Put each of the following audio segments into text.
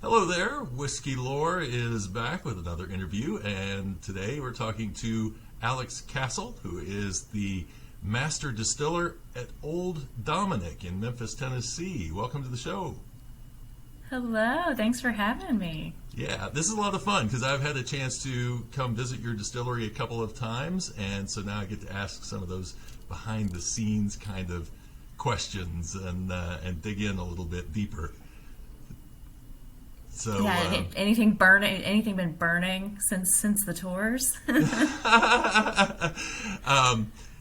Hello there, Whiskey Lore is back with another interview, and today we're talking to Alex Castle, who is the Master Distiller at Old Dominick in Memphis, Tennessee. Welcome to the show. Hello, thanks for having me. Yeah, this is a lot of fun because I've had a chance to come visit your distillery a couple of times, and so now I get to ask some of those behind-the-scenes kind of questions and dig in a little bit deeper. So, yeah, anything been burning since the tours?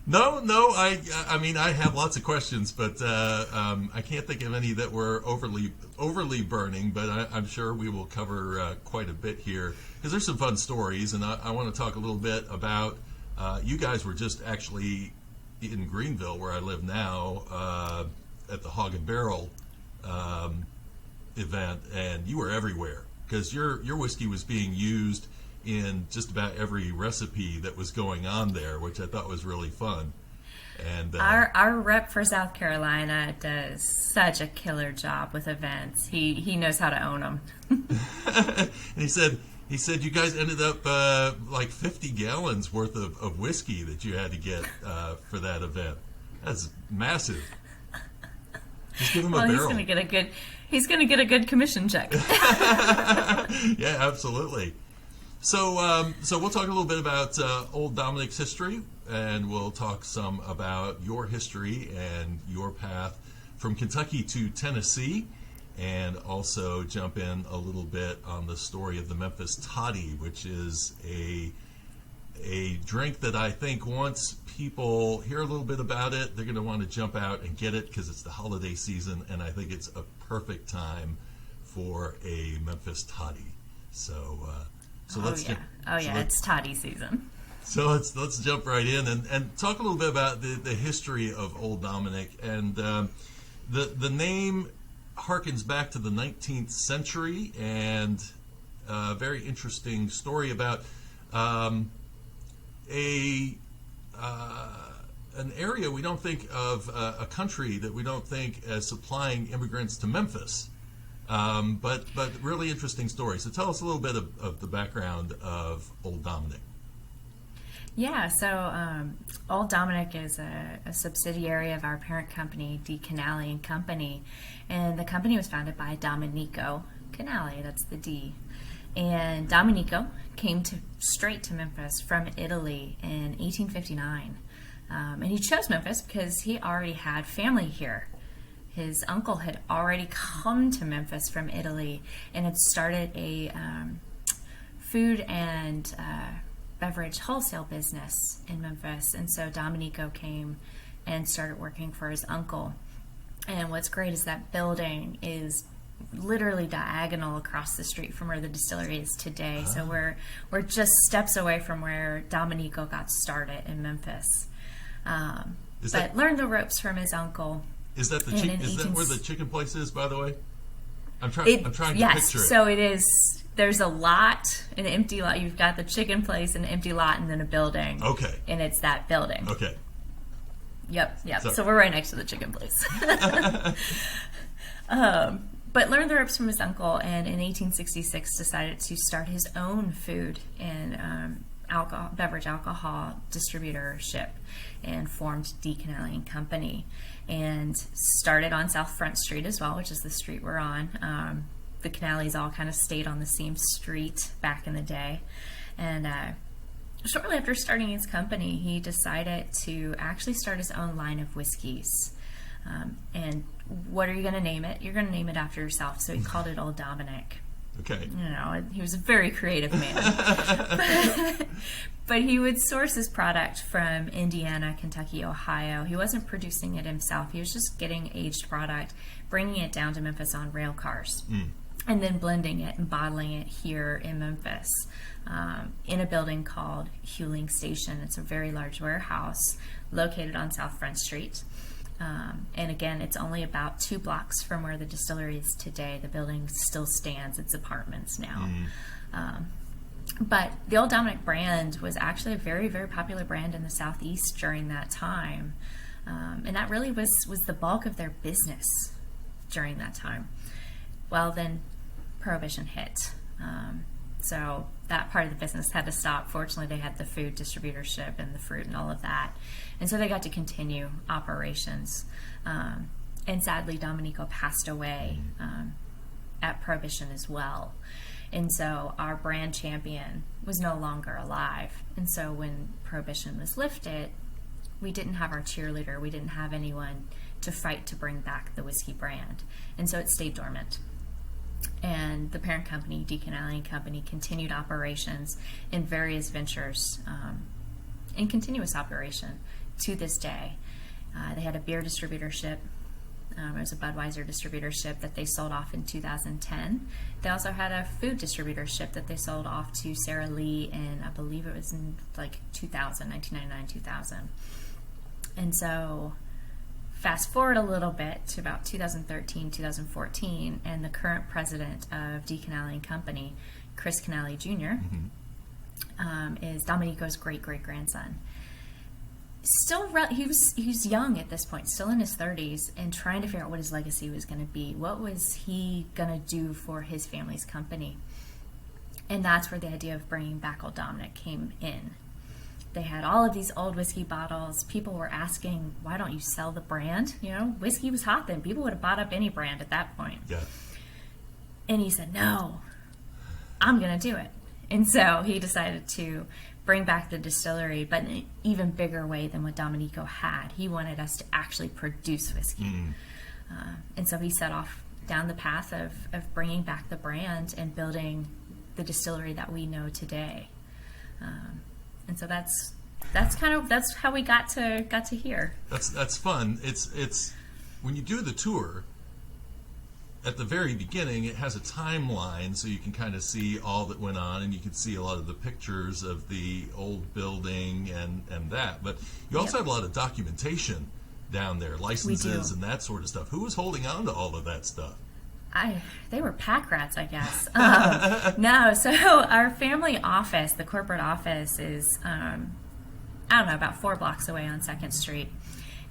No. I mean, I have lots of questions, but I can't think of any that were overly burning. But I'm sure we will cover quite a bit here because there's some fun stories, and I want to talk a little bit about. You guys were just actually in Greenville, where I live now, at the Hog and Barrel event, and you were everywhere because your whiskey was being used in just about every recipe that was going on there, which I thought was really fun. And our rep for South Carolina does such a killer job with events. He knows how to own them. And he said you guys ended up like 50 gallons worth of whiskey that you had to get for that event. That's massive. Just give him a barrel. He's gonna get a good commission check. Yeah, absolutely. So we'll talk a little bit about Old Dominick's history, and we'll talk some about your history and your path from Kentucky to Tennessee, and also jump in a little bit on the story of the Memphis Toddy, which is a drink that I think once people hear a little bit about it, they're going to want to jump out and get it because it's the holiday season, and I think it's a perfect time for a Memphis Toddy. It's toddy season. So let's jump right in and talk a little bit about the history of Old Dominick. And the name harkens back to the 19th century, and a very interesting story about an area we don't think of, a country that we don't think as supplying immigrants to Memphis. But really interesting story. So tell us a little bit of the background of Old Dominick. Yeah, so Old Dominick is a subsidiary of our parent company, Canale and Company, and the company was founded by Domenico Canale. That's the D. And Domenico came straight to Memphis from Italy in 1859, and he chose Memphis because he already had family here. His uncle had already come to Memphis from Italy and had started a food and beverage wholesale business in Memphis. And so Domenico came and started working for his uncle. And what's great is that building is literally diagonal across the street from where the distillery is today. So we're just steps away from where Domenico got started in Memphis. But learned the ropes from his uncle. Is that where the chicken place is, by the way? I'm trying to picture it. Yes, so it is. There's a lot, an empty lot. You've got the chicken place, an empty lot, and then a building. Okay. And it's that building. Okay. Yep. So we're right next to the chicken place. But learned the ropes from his uncle, and in 1866 decided to start his own food and beverage alcohol distributorship, and formed Canale and Company, and started on South Front Street as well, which is the street we're on. The Canales all kind of stayed on the same street back in the day, and shortly after starting his company, he decided to actually start his own line of whiskeys. And what are you going to name it? You're going to name it after yourself. So he called it Old Dominick. Okay. He was a very creative man. But he would source his product from Indiana, Kentucky, Ohio. He wasn't producing it himself. He was just getting aged product, bringing it down to Memphis on rail cars, and then blending it and bottling it here in Memphis in a building called Huling Station. It's a very large warehouse located on South Front Street. And again, it's only about 2 blocks from where the distillery is today. The building still stands. It's apartments now. But the Old Dominick brand was actually a very, very popular brand in the Southeast during that time. And that really was the bulk of their business during that time. Well, then Prohibition hit. So that part of the business had to stop. Fortunately, they had the food distributorship and the fruit and all of that. And so they got to continue operations. And sadly, Domenico passed away at Prohibition as well. And so our brand champion was no longer alive. And so when Prohibition was lifted, we didn't have our cheerleader. We didn't have anyone to fight to bring back the whiskey brand. And so it stayed dormant. And the parent company, Canale and Company, continued operations in various ventures in continuous operation to this day. They had a beer distributorship. It was a Budweiser distributorship that they sold off in 2010. They also had a food distributorship that they sold off to Sara Lee in, I believe it was in like 1999, 2000. And so fast forward a little bit to about 2013, 2014, and the current president of Canale and Company, Chris Canale Jr., is Domenico's great-great-grandson. Still, he was young at this point, still in his 30s, and trying to figure out what his legacy was going to be. What was he going to do for his family's company? And that's where the idea of bringing back Old Dominick came in. They had all of these old whiskey bottles. People were asking, why don't you sell the brand? You know, whiskey was hot then. People would have bought up any brand at that point. Yeah. And he said, no, I'm going to do it. And so he decided to bring back the distillery, but in an even bigger way than what Domenico had. He wanted us to actually produce whiskey. And so he set off down the path of bringing back the brand and building the distillery that we know today. And so that's how we got to here. That's fun. It's when you do the tour, at the very beginning, it has a timeline, so you can kind of see all that went on, and you can see a lot of the pictures of the old building and that. But you also have a lot of documentation down there, licenses and that sort of stuff. Who was holding on to all of that stuff? They were pack rats, I guess. No, so our family office, the corporate office, is about 4 blocks away on 2nd Street.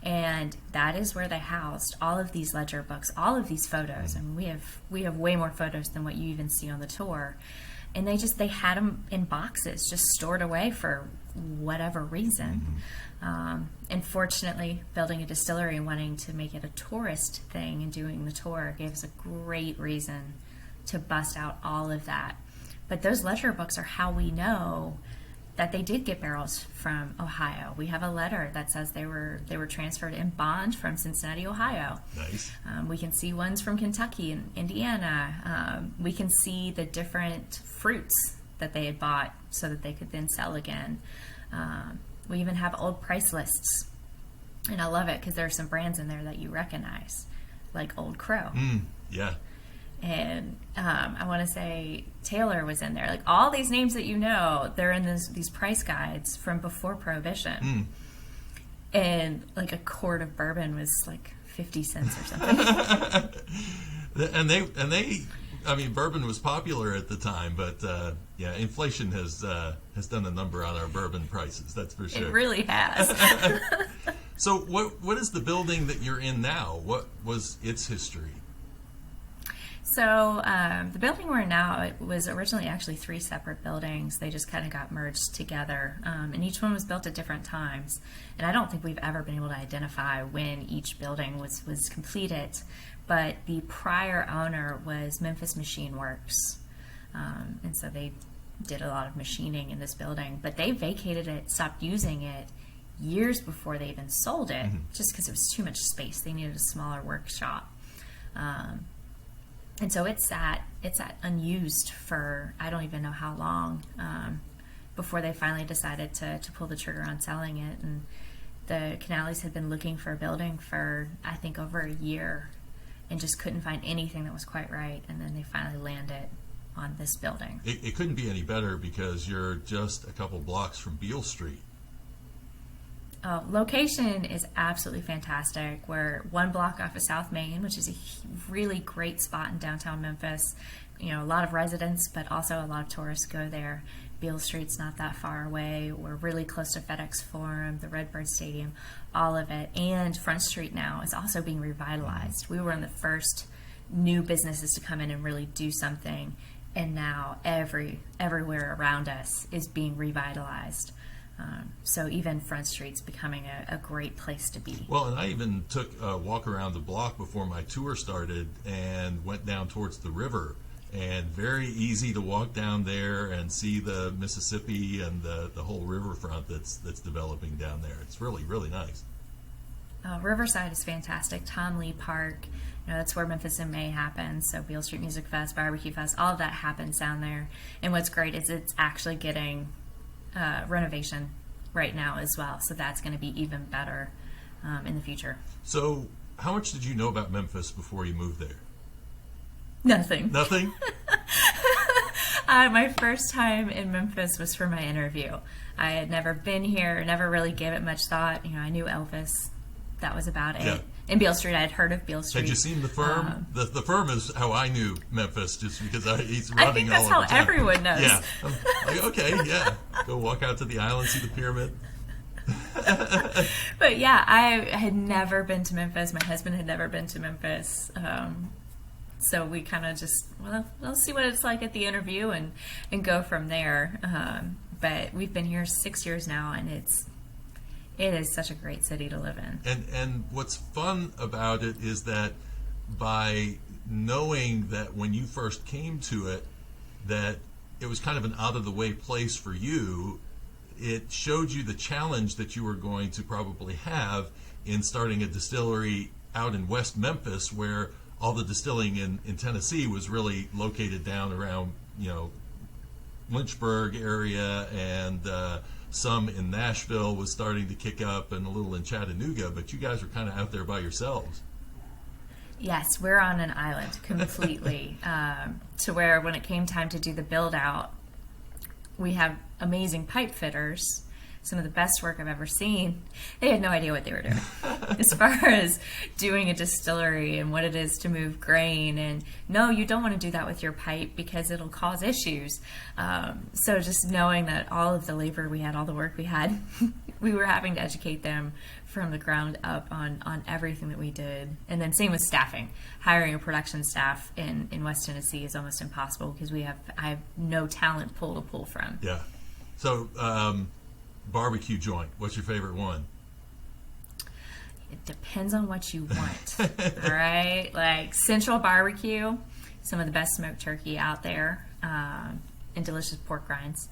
And that is where they housed all of these ledger books, all of these photos. I mean, we have way more photos than what you even see on the tour. And they had them in boxes, just stored away for whatever reason. And fortunately, building a distillery and wanting to make it a tourist thing and doing the tour gave us a great reason to bust out all of that. But those ledger books are how we know that they did get barrels from Ohio. We have a letter that says they were transferred in bond from Cincinnati, Ohio. Nice. We can see ones from Kentucky and Indiana. We can see the different fruits that they had bought so that they could then sell again. We even have old price lists. And I love it because there are some brands in there that you recognize, like Old Crow. Yeah. And I want to say Taylor was in there. Like all these names that you know, they're in these price guides from before Prohibition. And like a quart of bourbon was like 50 cents or something. and they, I mean, bourbon was popular at the time, but yeah, inflation has done a number on our bourbon prices. That's for sure. It really has. So what is the building that you're in now? What was its history? So the building we're in now, it was originally actually 3 separate buildings. They just kind of got merged together, and each one was built at different times. And I don't think we've ever been able to identify when each building was completed. But the prior owner was Memphis Machine Works, and so they did a lot of machining in this building. But they vacated it, stopped using it years before they even sold it, just because it was too much space. They needed a smaller workshop. And so it sat unused for I don't even know how long before they finally decided to pull the trigger on selling it. And the Canales had been looking for a building for I think over a year and just couldn't find anything that was quite right. And then they finally landed on this building. It couldn't be any better because you're just a couple blocks from Beale Street. Location is absolutely fantastic. We're 1 block off of South Main, which is a really great spot in downtown Memphis. You know, a lot of residents, but also a lot of tourists go there. Beale Street's not that far away. We're really close to FedEx Forum, the Redbird Stadium, all of it. And Front Street now is also being revitalized. We were one of the first new businesses to come in and really do something. And now everywhere around us is being revitalized. So even Front Street's becoming a great place to be. Well, and I even took a walk around the block before my tour started and went down towards the river. And very easy to walk down there and see the Mississippi and the whole riverfront that's developing down there. It's really, really nice. Riverside is fantastic. Tom Lee Park, that's where Memphis in May happens. So Beale Street Music Fest, Barbecue Fest, all of that happens down there. And what's great is it's actually getting renovation right now as well. So that's going to be even better in the future. So how much did you know about Memphis before you moved there? Nothing. Nothing? My first time in Memphis was for my interview. I had never been here, never really gave it much thought. I knew Elvis. That was about it. Yeah. In Beale Street, I had heard of Beale Street. Had you seen the firm? The firm is how I knew Memphis, just because he's running all over I think that's how town. everyone knows. Yeah. Like, okay, yeah. Go walk out to the island, see the pyramid. But yeah, I had never been to Memphis. My husband had never been to Memphis. So we kind of just, we'll see what it's like at the interview and go from there. But we've been here 6 years now, and it is such a great city to live in. And what's fun about it is that by knowing that when you first came to it, that it was kind of an out-of-the-way place for you, it showed you the challenge that you were going to probably have in starting a distillery out in West Memphis, where all the distilling in Tennessee was really located down around, Lynchburg area, and some in Nashville was starting to kick up, and a little in Chattanooga, but you guys were kind of out there by yourselves. Yes, we're on an island completely, to where when it came time to do the build out, we have amazing pipe fitters, some of the best work I've ever seen. They had no idea what they were doing as far as doing a distillery and what it is to move grain. And no, you don't want to do that with your pipe because it'll cause issues. So just knowing that all of the labor we had, all the work we had, we were having to educate them from the ground up on everything that we did. And then same with staffing. Hiring a production staff in West Tennessee is almost impossible because I have no talent pool to pull from. Yeah. So, barbecue joint, what's your favorite one? It depends on what you want. All right, like Central Barbecue, some of the best smoked turkey out there, and delicious pork rinds.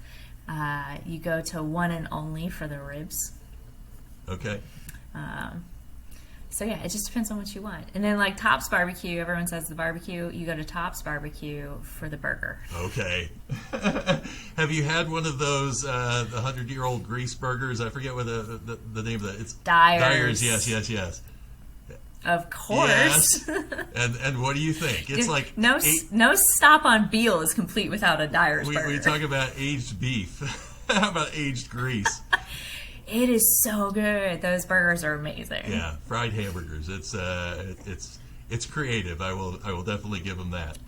You go to One and Only for the ribs. Okay. So yeah, it just depends on what you want. And then like Tops Barbecue, everyone says the barbecue. You go to Tops Barbecue for the burger. Okay. Have you had one of those the 100-year-old grease burgers? I forget what the name of that. It's Dyer's. Yes. Of course. Yes. And what do you think? It's like no stop on Beale is complete without a Dyer's burger. We talk about aged beef. How about aged grease? It is so good. Those burgers are amazing. Yeah, fried hamburgers. It's creative. I will definitely give them that.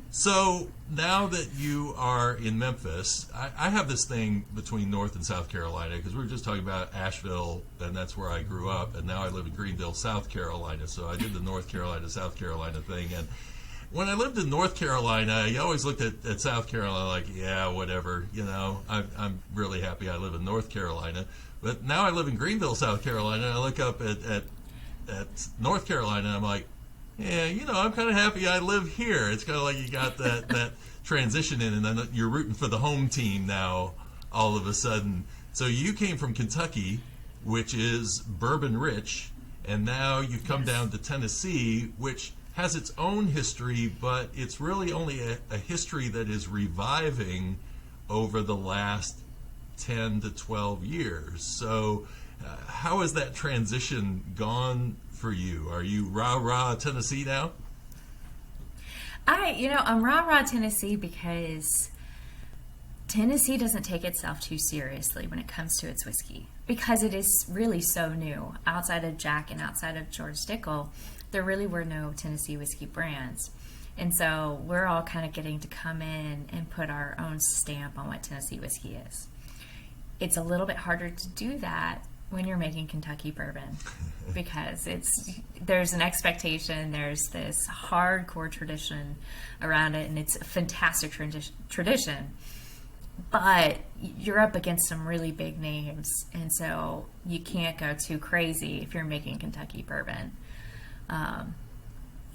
So now that you are in Memphis, I have this thing between North and South Carolina, because we were just talking about Asheville, and that's where I grew up, and now I live in Greenville, South Carolina. So I did the North Carolina, South Carolina thing, and when I lived in North Carolina, you always looked at South Carolina like, yeah, whatever, I'm really happy I live in North Carolina. But now I live in Greenville, South Carolina, and I look up at North Carolina, and I'm like, yeah, I'm kind of happy I live here. It's kind of like you got that transition in, and then you're rooting for the home team now all of a sudden. So you came from Kentucky, which is bourbon rich, and now you've come down to Tennessee, which has its own history, but it's really only a history that is reviving over the last 10 to 12 years. So how has that transition gone for you? Are you rah-rah Tennessee now? I'm rah-rah Tennessee because Tennessee doesn't take itself too seriously when it comes to its whiskey, because it is really so new. Outside of Jack and outside of George Dickel, there really were no Tennessee whiskey brands. And so we're all kind of getting to come in and put our own stamp on what Tennessee whiskey is. It's a little bit harder to do that when you're making Kentucky bourbon, because there's an expectation, there's this hardcore tradition around it, and it's a fantastic tradition. But you're up against some really big names, and so you can't go too crazy if you're making Kentucky bourbon.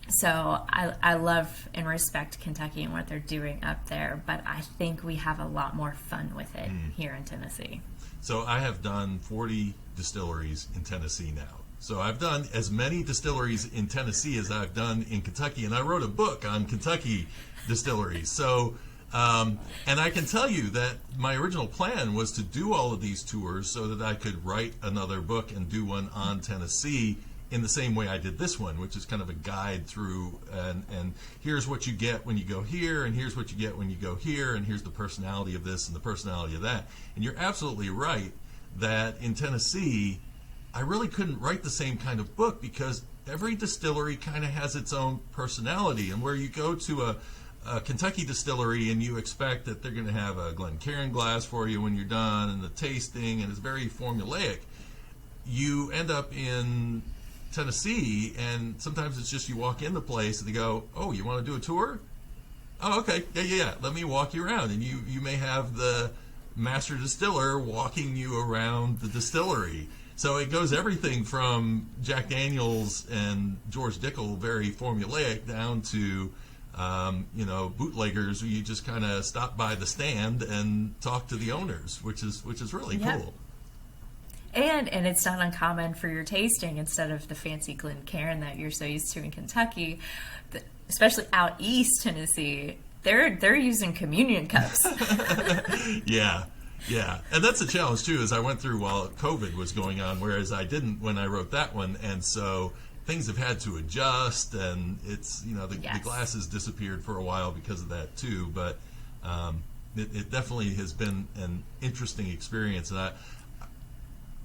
So I love and respect Kentucky and what they're doing up there, but I think we have a lot more fun with it here in Tennessee. So I have done 40 distilleries in Tennessee now. So I've done as many distilleries in Tennessee as I've done in Kentucky, and I wrote a book on Kentucky distilleries. So, and I can tell you that my original plan was to do all of these tours so that I could write another book and do one on Tennessee in the same way I did this one, which is kind of a guide through, and here's what you get when you go here, and here's what you get when you go here, and here's the personality of this and the personality of that. And you're absolutely right that in Tennessee, I really couldn't write the same kind of book because every distillery kind of has its own personality. And where you go to a Kentucky distillery and you expect that they're going to have a Glencairn glass for you when you're done and the tasting, and it's very formulaic, you end up in Tennessee, and sometimes it's just you walk in the place and they go, "Oh, you want to do a tour? Oh, okay, yeah. Let me walk you around." And you may have the master distiller walking you around the distillery. So it goes everything from Jack Daniels and George Dickel, very formulaic, down to bootleggers where you just kind of stop by the stand and talk to the owners, which is really cool. And it's not uncommon for your tasting, instead of the fancy Glencairn that you're so used to in Kentucky, especially out east Tennessee, they're using communion cups. Yeah. And that's a challenge too, as I went through while COVID was going on, whereas I didn't when I wrote that one. And so things have had to adjust, and it's, the glasses disappeared for a while because of that too. But it definitely has been an interesting experience. And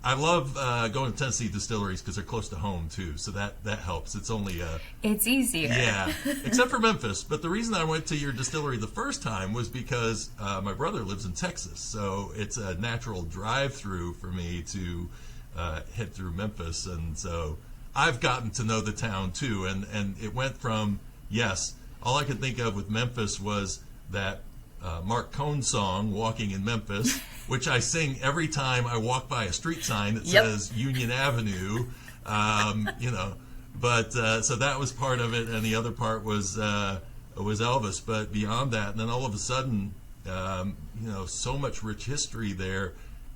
I love going to Tennessee distilleries because they're close to home too, so that helps. It's only it's easier. Yeah, except for Memphis. But the reason I went to your distillery the first time was because my brother lives in Texas, so it's a natural drive-through for me to head through Memphis, and so I've gotten to know the town too. And it went from, yes, all I could think of with Memphis was that Mark Cohn song, "Walking in Memphis," which I sing every time I walk by a street sign that says Union Avenue, But so that was part of it, and the other part was Elvis. But beyond that, and then all of a sudden, so much rich history there,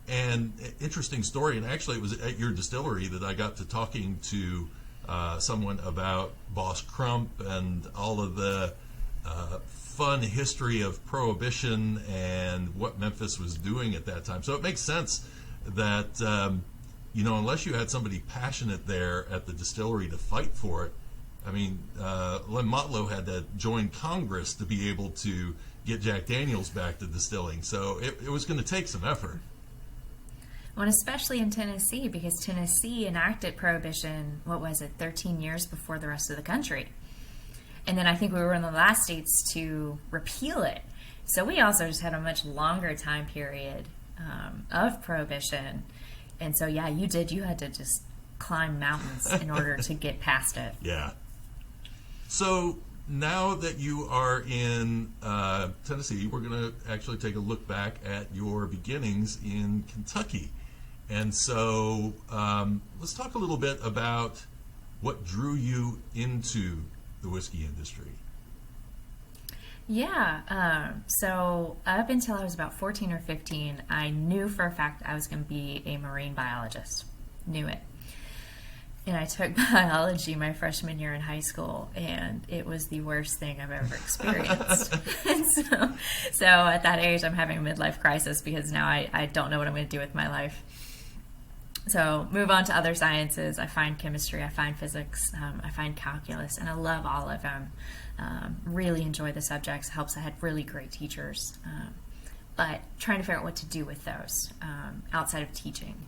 and interesting story. And actually, it was at your distillery that I got to talking to someone about Boss Crump and all of the fun history of Prohibition and what Memphis was doing at that time. So it makes sense that, unless you had somebody passionate there at the distillery to fight for it, I mean, Len Motlow had to join Congress to be able to get Jack Daniels back to distilling. So it was going to take some effort. Well, especially in Tennessee, because Tennessee enacted Prohibition, 13 years before the rest of the country. And then I think we were one of the last states to repeal it. So we also just had a much longer time period of Prohibition. And so, yeah, you had to just climb mountains in order to get past it. Yeah. So now that you are in Tennessee, we're going to actually take a look back at your beginnings in Kentucky. And so let's talk a little bit about what drew you into the whiskey industry. Yeah, so up until I was about 14 or 15, I knew for a fact I was going to be a marine biologist. Knew it. And I took biology my freshman year in high school, and it was the worst thing I've ever experienced. And so at that age, I'm having a midlife crisis because now I don't know what I'm going to do with my life. So move on to other sciences. I find chemistry, I find physics, I find calculus, and I love all of them. Really enjoy the subjects. Helps I had really great teachers. But trying to figure out what to do with those outside of teaching.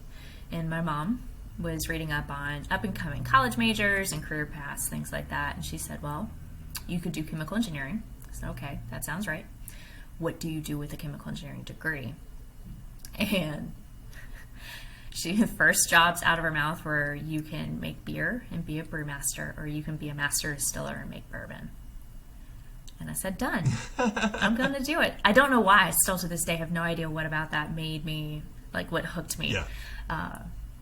And my mom was reading up on up-and-coming college majors and career paths, things like that. And she said, well, you could do chemical engineering. I said, okay, that sounds right. What do you do with a chemical engineering degree? And The first jobs out of her mouth were, you can make beer and be a brewmaster, or you can be a master distiller and make bourbon. And I said, done. I'm going to do it. I don't know why. I still to this day have no idea what about that made me, like what hooked me. Yeah.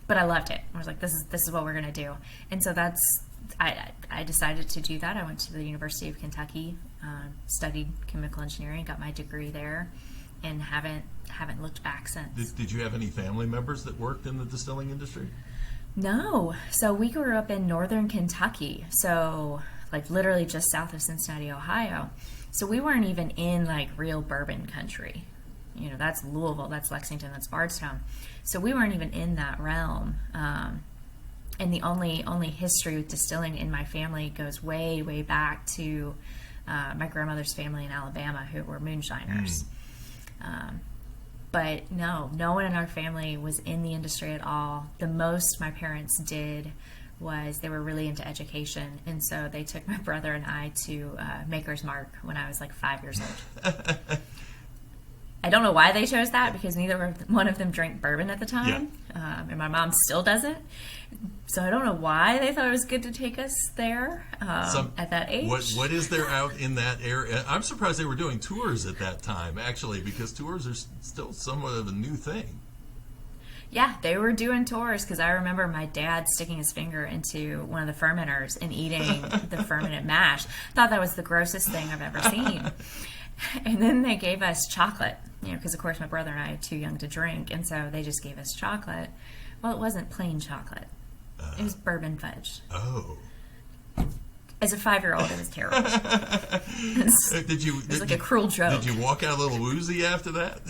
But I loved it. I was like, this is what we're going to do. And so I decided to do that. I went to the University of Kentucky, studied chemical engineering, got my degree there, and haven't looked back since. Did you have any family members that worked in the distilling industry? No. So we grew up in northern Kentucky, so like literally just south of Cincinnati, Ohio. So we weren't even in like real bourbon country. You know, that's Louisville, that's Lexington, that's Bardstown. So we weren't even in that realm. And the only history with distilling in my family goes way, way back to my grandmother's family in Alabama, who were moonshiners. But no one in our family was in the industry at all. The most my parents did was they were really into education, and so they took my brother and I to Maker's Mark when I was like 5 years old. I don't know why they chose that, because neither one of them drank bourbon at the time, and my mom still doesn't. So I don't know why they thought it was good to take us there at that age. What is there out in that area? I'm surprised they were doing tours at that time, actually, because tours are still somewhat of a new thing. Yeah, they were doing tours, because I remember my dad sticking his finger into one of the fermenters and eating the fermented mash. Thought that was the grossest thing I've ever seen. And then they gave us chocolate, because of course my brother and I are too young to drink, and so they just gave us chocolate. Well, it wasn't plain chocolate. It was bourbon fudge. Oh. As a 5-year-old, it was terrible. It was like a cruel joke. Did you walk out a little woozy after that?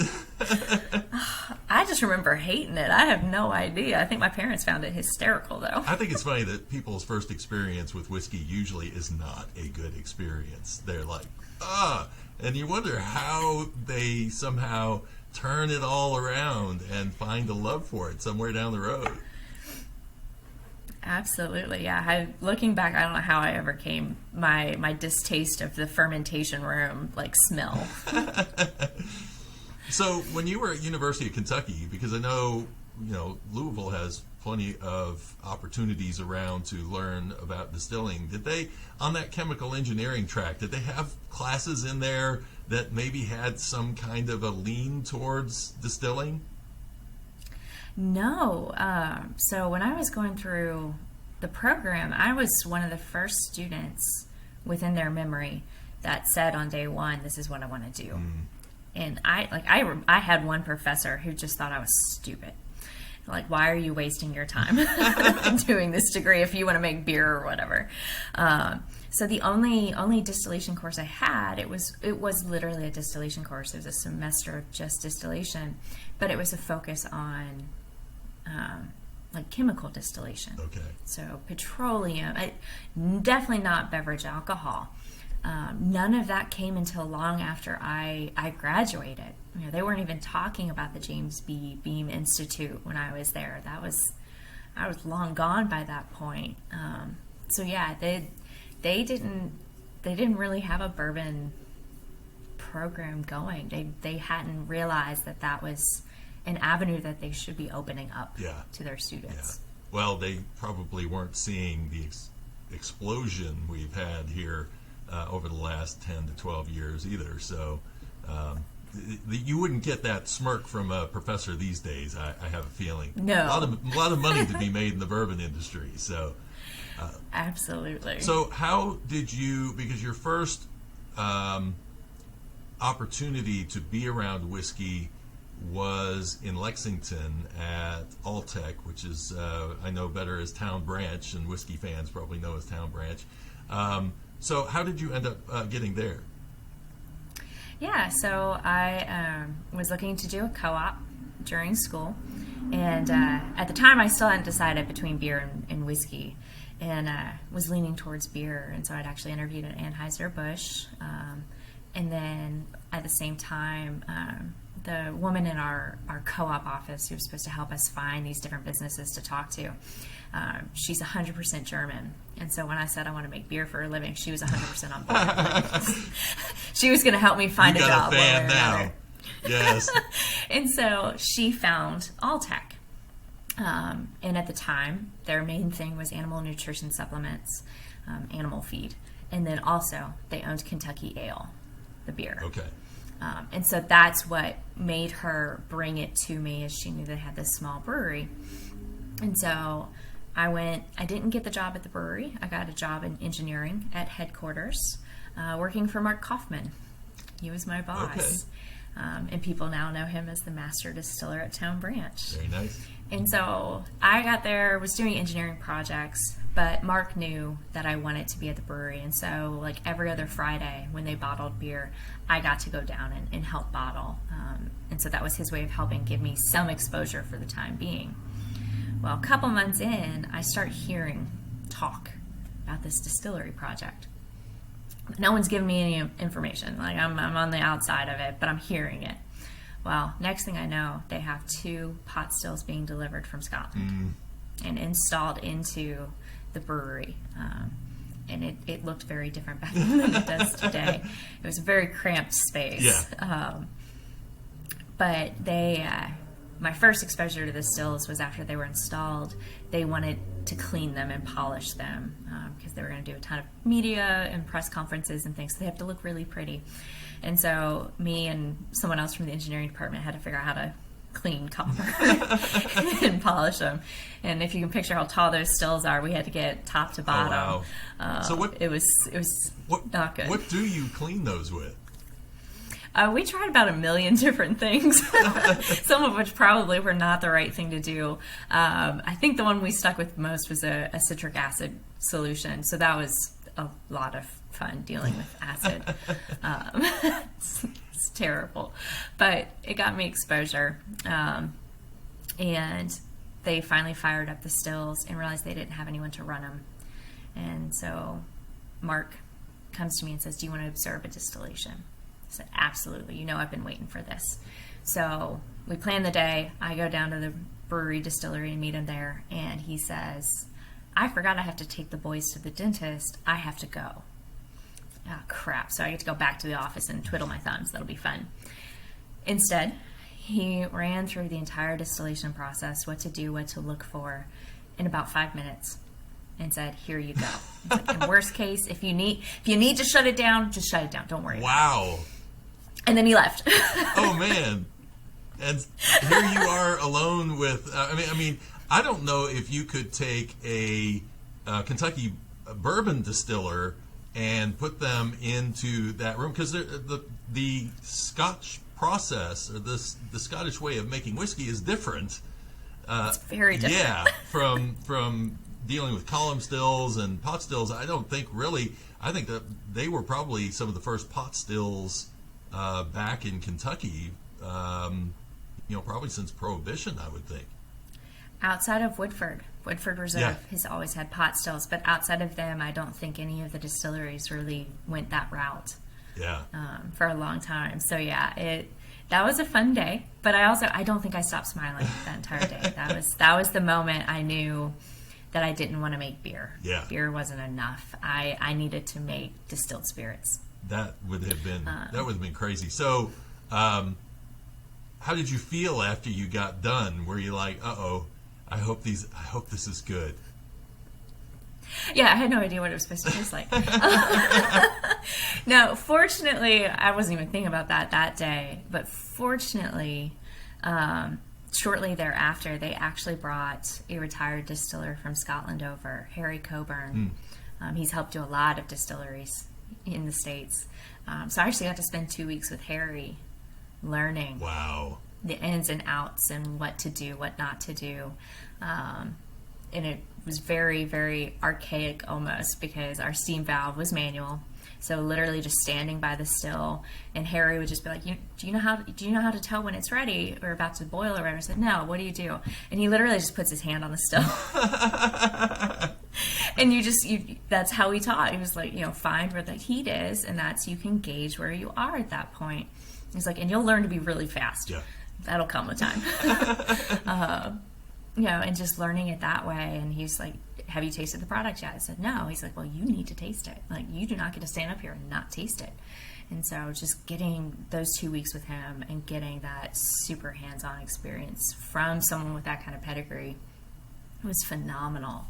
I just remember hating it. I have no idea. I think my parents found it hysterical, though. I think it's funny that people's first experience with whiskey usually is not a good experience. They're like, and you wonder how they somehow turn it all around and find a love for it somewhere down the road. Absolutely, yeah. Looking back, I don't know how I overcame my distaste of the fermentation room smell. So when you were at University of Kentucky, because I know Louisville has plenty of opportunities around to learn about distilling, did they, on that chemical engineering track, did they have classes in there that maybe had some kind of a lean towards distilling? No. So when I was going through the program, I was one of the first students within their memory that said on day one, this is what I want to do. And I had one professor who just thought I was stupid. Like, why are you wasting your time doing this degree if you want to make beer or whatever? So the only distillation course I had, it was literally a distillation course. It was a semester of just distillation, but it was a focus on chemical distillation. Okay. So petroleum, definitely not beverage alcohol. None of that came until long after I graduated. They weren't even talking about the James B. Beam Institute when I was there. I was long gone by that point. So yeah, they didn't really have a bourbon program going. They hadn't realized that was an avenue that they should be opening up to their students. Yeah. Well, they probably weren't seeing the explosion we've had here over the last 10 to 12 years either. So you wouldn't get that smirk from a professor these days, I have a feeling. No. A lot of money to be made in the bourbon industry. So absolutely. So how did you, because your first opportunity to be around whiskey was in Lexington at Alltech, which is I know better as Town Branch, and whiskey fans probably know as Town Branch. So how did you end up getting there? Yeah, so I was looking to do a co-op during school, and at the time I still hadn't decided between beer and whiskey, and was leaning towards beer, and so I'd actually interviewed at Anheuser-Busch, and then at the same time the woman in our co-op office who was supposed to help us find these different businesses to talk to, she's 100% German. And so when I said I want to make beer for a living, she was 100% on board. She was going to help me find a job. You got a fan now. Yes. And so she found Alltech. And at the time, their main thing was animal nutrition supplements, animal feed. And then also, they owned Kentucky Ale, the beer. Okay. And so that's what made her bring it to me, is she knew they had this small brewery. And so I didn't get the job at the brewery. I got a job in engineering at headquarters, working for Mark Kaufman. He was my boss. Okay. And people now know him as the master distiller at Town Branch. Very nice. And so I got there, was doing engineering projects, but Mark knew that I wanted to be at the brewery. And so, like, every other Friday when they bottled beer, I got to go down and help bottle. And so that was his way of helping give me some exposure for the time being. Well, a couple months in, I start hearing talk about this distillery project. No one's giving me any information. Like, I'm on the outside of it, but I'm hearing it. Well, next thing I know, they have 2 pot stills being delivered from Scotland and installed into the brewery. And it looked very different back then than it does today. It was a very cramped space. Yeah. But they, my first exposure to the stills was after they were installed. They wanted to clean them and polish them because they were going to do a ton of media and press conferences and things. So they have to look really pretty. And so me and someone else from the engineering department had to figure out how to clean copper and polish them. And if you can picture how tall those stills are, we had to get top to bottom. Oh, wow. So it was not good. What do you clean those with? We tried about 1 million different things, some of which probably were not the right thing to do. I think the one we stuck with most was a citric acid solution. So that was a lot of fun dealing with acid. It's terrible. But it got me exposure. And they finally fired up the stills and realized they didn't have anyone to run them. And so Mark comes to me and says, "Do you want to observe a distillation?" I said, "Absolutely. You know I've been waiting for this." So we plan the day. I go down to the brewery distillery and meet him there. And he says, "I forgot I have to take the boys to the dentist. I have to go." Oh, crap. So I get to go back to the office and twiddle my thumbs. That'll be fun. Instead, he ran through the entire distillation process, what to do, what to look for, in about 5 minutes, and said, "Here you go." Like, in worst case, if you need to shut it down, just shut it down. Don't worry. Wow. And then he left. Oh, man. And here you are alone with, I mean, I don't know if you could take a Kentucky bourbon distiller and put them into that room, because the Scotch process, or the Scottish way of making whiskey, is different. It's very different. Yeah, from dealing with column stills and pot stills. I think that they were probably some of the first pot stills back in Kentucky. Probably since Prohibition, I would think. Outside of Woodford Reserve has always had pot stills, but outside of them, I don't think any of the distilleries really went that route. Yeah. For a long time. So yeah, that was a fun day, but I don't think I stopped smiling that entire day. That was the moment I knew that I didn't want to make beer. Yeah. Beer wasn't enough. I needed to make distilled spirits. That would have been crazy. So, how did you feel after you got done? Were you like, "Uh-oh, I hope this is good"? Yeah, I had no idea what it was supposed to taste like. No, fortunately, I wasn't even thinking about that day. But fortunately, shortly thereafter, they actually brought a retired distiller from Scotland over, Harry Coburn. He's helped do a lot of distilleries in the States. So I actually got to spend 2 weeks with Harry learning the ins and outs and what to do, what not to do. And it was very, very archaic almost, because our steam valve was manual. So literally just standing by the still, and Harry would just be like, do you know how to tell when it's ready or about to boil or whatever? I said, "No, what do you do?" And he literally just puts his hand on the still. And that's how he taught. He was like, find where the heat is, and you can gauge where you are at that point. He's like, and you'll learn to be really fast. Yeah. That'll come with time. And just learning it that way. And he's like, "Have you tasted the product yet?" I said, "No." He's like, "Well, you need to taste it. Like, you do not get to stand up here and not taste it." And so just getting those 2 weeks with him and getting that super hands-on experience from someone with that kind of pedigree was phenomenal.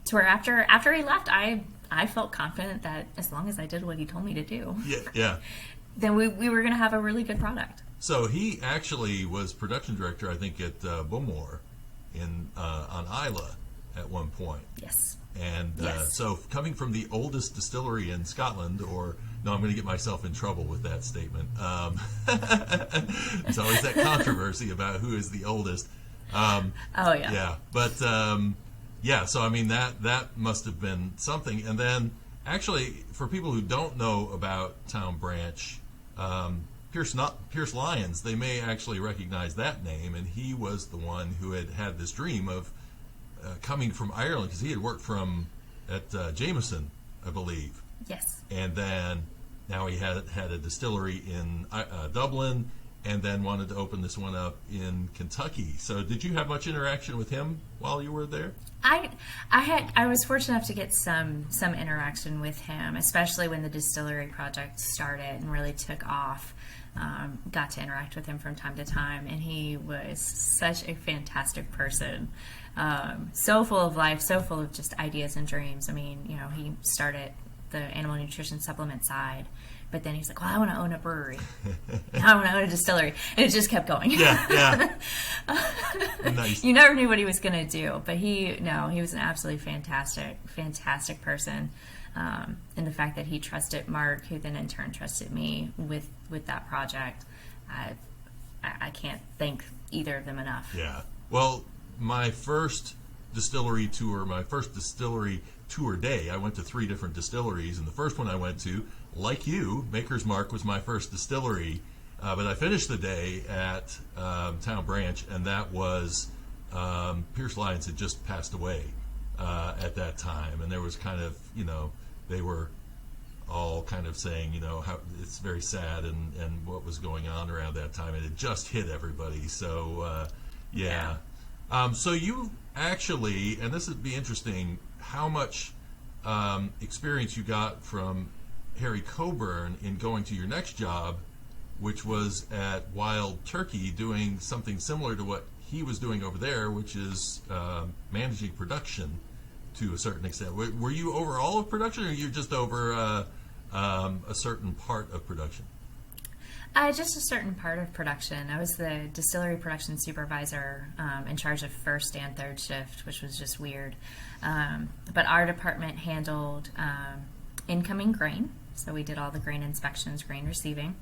To where after he left, I felt confident that as long as I did what he told me to do, then we were going to have a really good product. So he actually was production director, I think, at Bowmore on Isla at one point. Yes. And so coming from the oldest distillery in Scotland, or no, I'm going to get myself in trouble with that statement. There's always that controversy about who is the oldest. Yeah. But so I mean that must have been something. And then actually, for people who don't know about Town Branch, Pierce Lyons, they may actually recognize that name, and he was the one who had this dream of coming from Ireland, because he had worked at Jameson, I believe. Yes. And then now he had a distillery in Dublin, and then wanted to open this one up in Kentucky. So did you have much interaction with him while you were there? I was fortunate enough to get some interaction with him, especially when the distillery project started and really took off. Got to interact with him from time to time, and he was such a fantastic person. So full of life, so full of just ideas and dreams. I mean, he started the animal nutrition supplement side, but then he's like, well, I want to own a brewery. I want to own a distillery. And it just kept going. Yeah. Nice. You never knew what he was going to do, but he was an absolutely fantastic person. And the fact that he trusted Mark, who then in turn trusted me with that project, I can't thank either of them enough. Yeah. Well, my first distillery tour day, I went to 3 different distilleries, and the first one I went to, like you, Maker's Mark was my first distillery, but I finished the day at Town Branch, and that was Pierce Lyons had just passed away at that time, and there was kind of, they were all kind of saying, how it's very sad and what was going on around that time, and it just hit everybody. So, yeah. So you actually, and this would be interesting, how much experience you got from Harry Coburn in going to your next job, which was at Wild Turkey, doing something similar to what he was doing over there, which is managing production to a certain extent. Were you over all of production, or you just over a certain part of production? Just a certain part of production. I was the distillery production supervisor, in charge of first and third shift, which was just weird. But our department handled incoming grain, so we did all the grain inspections, grain receiving,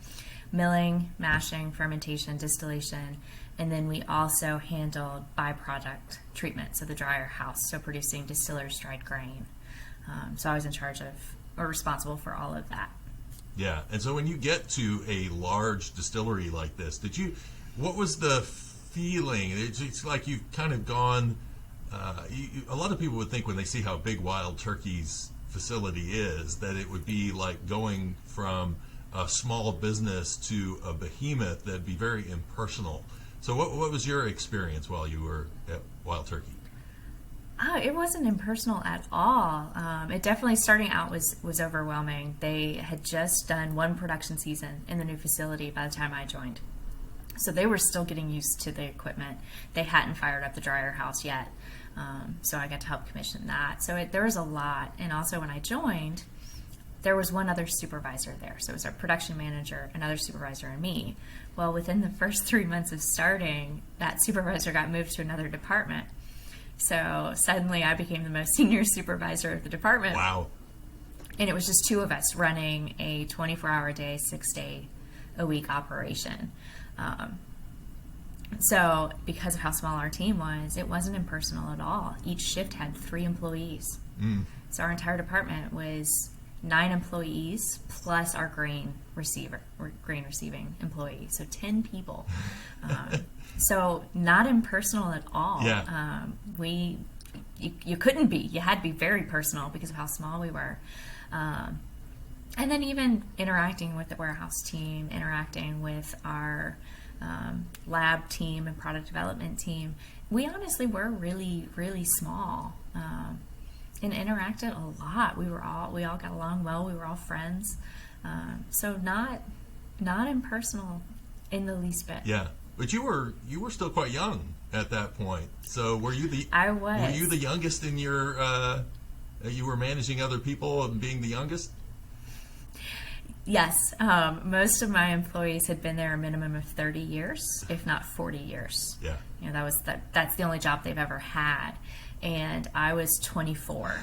milling, mashing, fermentation, distillation, and then we also handled byproduct treatment, so the dryer house, so producing distillers' dried grain. So I was in charge of, or responsible for all of that. Yeah, and so when you get to a large distillery like this, what was the feeling? It's like you've kind of gone, a lot of people would think when they see how big Wild Turkey's facility is, that it would be like going from a small business to a behemoth that'd be very impersonal. So what was your experience while you were at Wild Turkey? It wasn't impersonal at all. It definitely, starting out, was overwhelming. They had just done one production season in the new facility by the time I joined. So they were still getting used to the equipment. They hadn't fired up the dryer house yet. So I got to help commission that. So there was a lot. And also when I joined, there was one other supervisor there. So it was our production manager, another supervisor, and me. Well, within the first 3 months of starting, that supervisor got moved to another department. So suddenly I became the most senior supervisor of the department. Wow. And it was just 2 of us running a 24-hour-a-day, 6-day-a-week operation. So because of how small our team was, it wasn't impersonal at all. Each shift had 3 employees. So our entire department was 9 employees plus our grain receiving employee. So 10 people. So not impersonal at all. Yeah. You couldn't be. You had to be very personal because of how small we were. And then even interacting with the warehouse team, interacting with our lab team and product development team, we honestly were really, really small. and interacted a lot. We all got along well. We were all friends. So not impersonal in the least bit. Yeah, but you were still quite young at that point. So were you the? I was. Were you the youngest in your? You were managing other people and being the youngest. Yes, most of my employees had been there a minimum of 30 years, if not 40 years. Yeah. You know, that's the only job they've ever had. And I was 24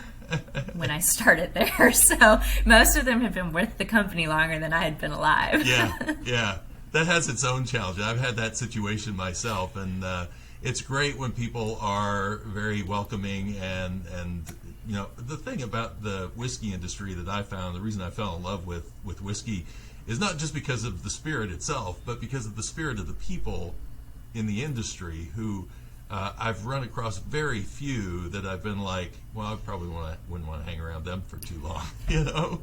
when I started there. So most of them had been with the company longer than I had been alive. Yeah. That has its own challenge. I've had that situation myself, and it's great when people are very welcoming and you know, the thing about the whiskey industry that I found, the reason I fell in love with whiskey is not just because of the spirit itself, but because of the spirit of the people in the industry who I've run across very few that I've been like, well, I probably wouldn't want to hang around them for too long, you know?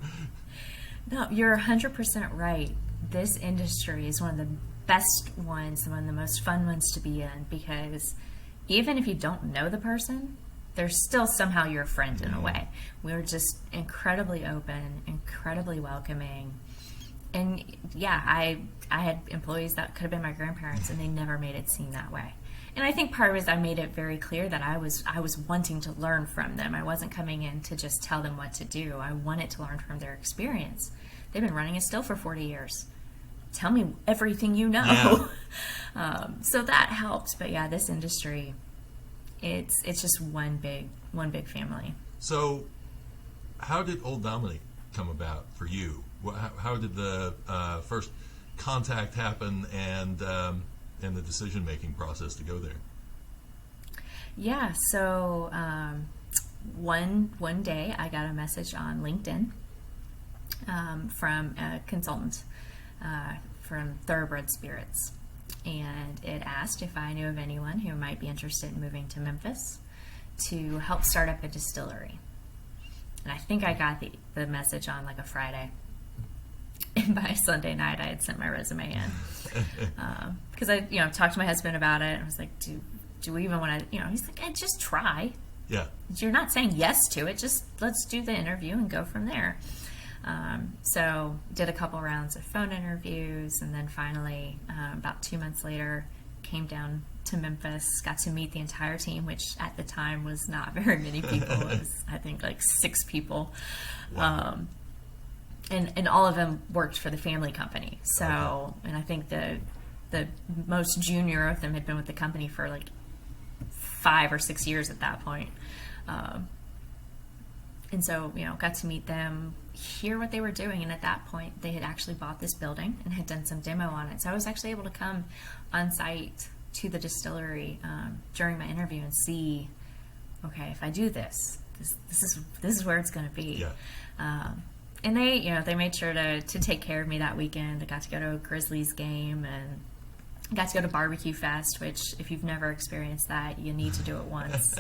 No, you're 100% right. This industry is one of the best ones, one of the most fun ones to be in, because even if you don't know the person, they're still somehow your friend in a way. We were just incredibly open, incredibly welcoming. And yeah, I had employees that could have been my grandparents, and they never made it seem that way. And I think part of it is I made it very clear that I was wanting to learn from them. I wasn't coming in to just tell them what to do. I wanted to learn from their experience. They've been running a still for 40 years. Tell me everything you know. Yeah. So that helped. But yeah, this industry, it's just one big family. So how did Old Dominick come about for you? How did the first contact happen and the decision-making process to go there? Yeah, so one day I got a message on LinkedIn from a consultant from Thoroughbred Spirits, and it asked if I knew of anyone who might be interested in moving to Memphis to help start up a distillery. And I think I got the message on like a Friday. And by Sunday night, I had sent my resume in. Because I talked to my husband about it. I was like, do we even want to, he's like, just try. Yeah. You're not saying yes to it. Just let's do the interview and go from there. So did a couple rounds of phone interviews, and then finally, about 2 months later, came down to Memphis, got to meet the entire team, which at the time was not very many people. It was, I think, like 6 people. Wow. And all of them worked for the family company. So, okay. And I think the most junior of them had been with the company for like 5 or 6 years at that point. And so, got to meet them, hear what they were doing. And at that point, they had actually bought this building and had done some demo on it. So I was actually able to come on site to the distillery during my interview and see, okay, if I do this is where it's going to be. Yeah. And they made sure to take care of me that weekend. I got to go to a Grizzlies game and got to go to Barbecue Fest, which if you've never experienced that, you need to do it once.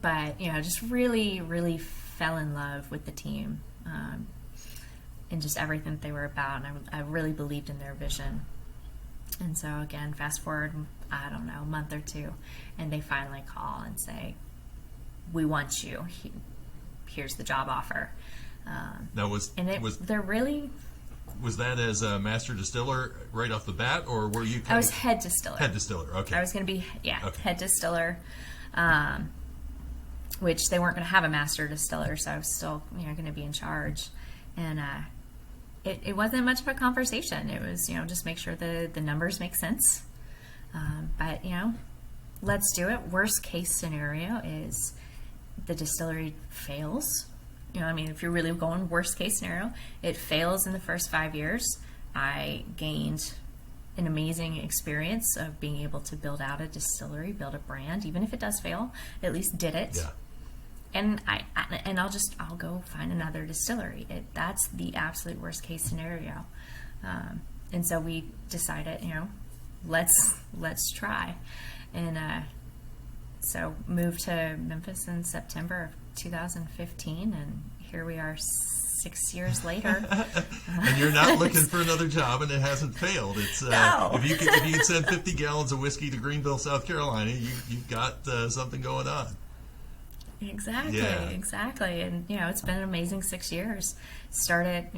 But, just really, really fell in love with the team and just everything that they were about. And I really believed in their vision. And so, again, fast forward, I don't know, a month or two, and they finally call and say, we want you. Here's the job offer. Was that as a master distiller right off the bat, or were you? I was head distiller. Head distiller. Okay. I was going to be head distiller, which they weren't going to have a master distiller, so I was still going to be in charge. And it wasn't much of a conversation. It was just make sure the numbers make sense. But let's do it. Worst case scenario is the distillery fails. If you're really going worst case scenario, it fails in the first 5 years. I gained an amazing experience of being able to build out a distillery, build a brand, even if it does fail, at least did it. Yeah. And I'll go find another distillery. That's the absolute worst case scenario. And so we decided, let's try. And so moved to Memphis in September of 2015, and here we are 6 years later. And you're not looking for another job, and it hasn't failed. It's no. If you can send 50 gallons of whiskey to Greenville, South Carolina, you've got something going on. Exactly, Yeah. exactly. And, it's been an amazing 6 years. Started,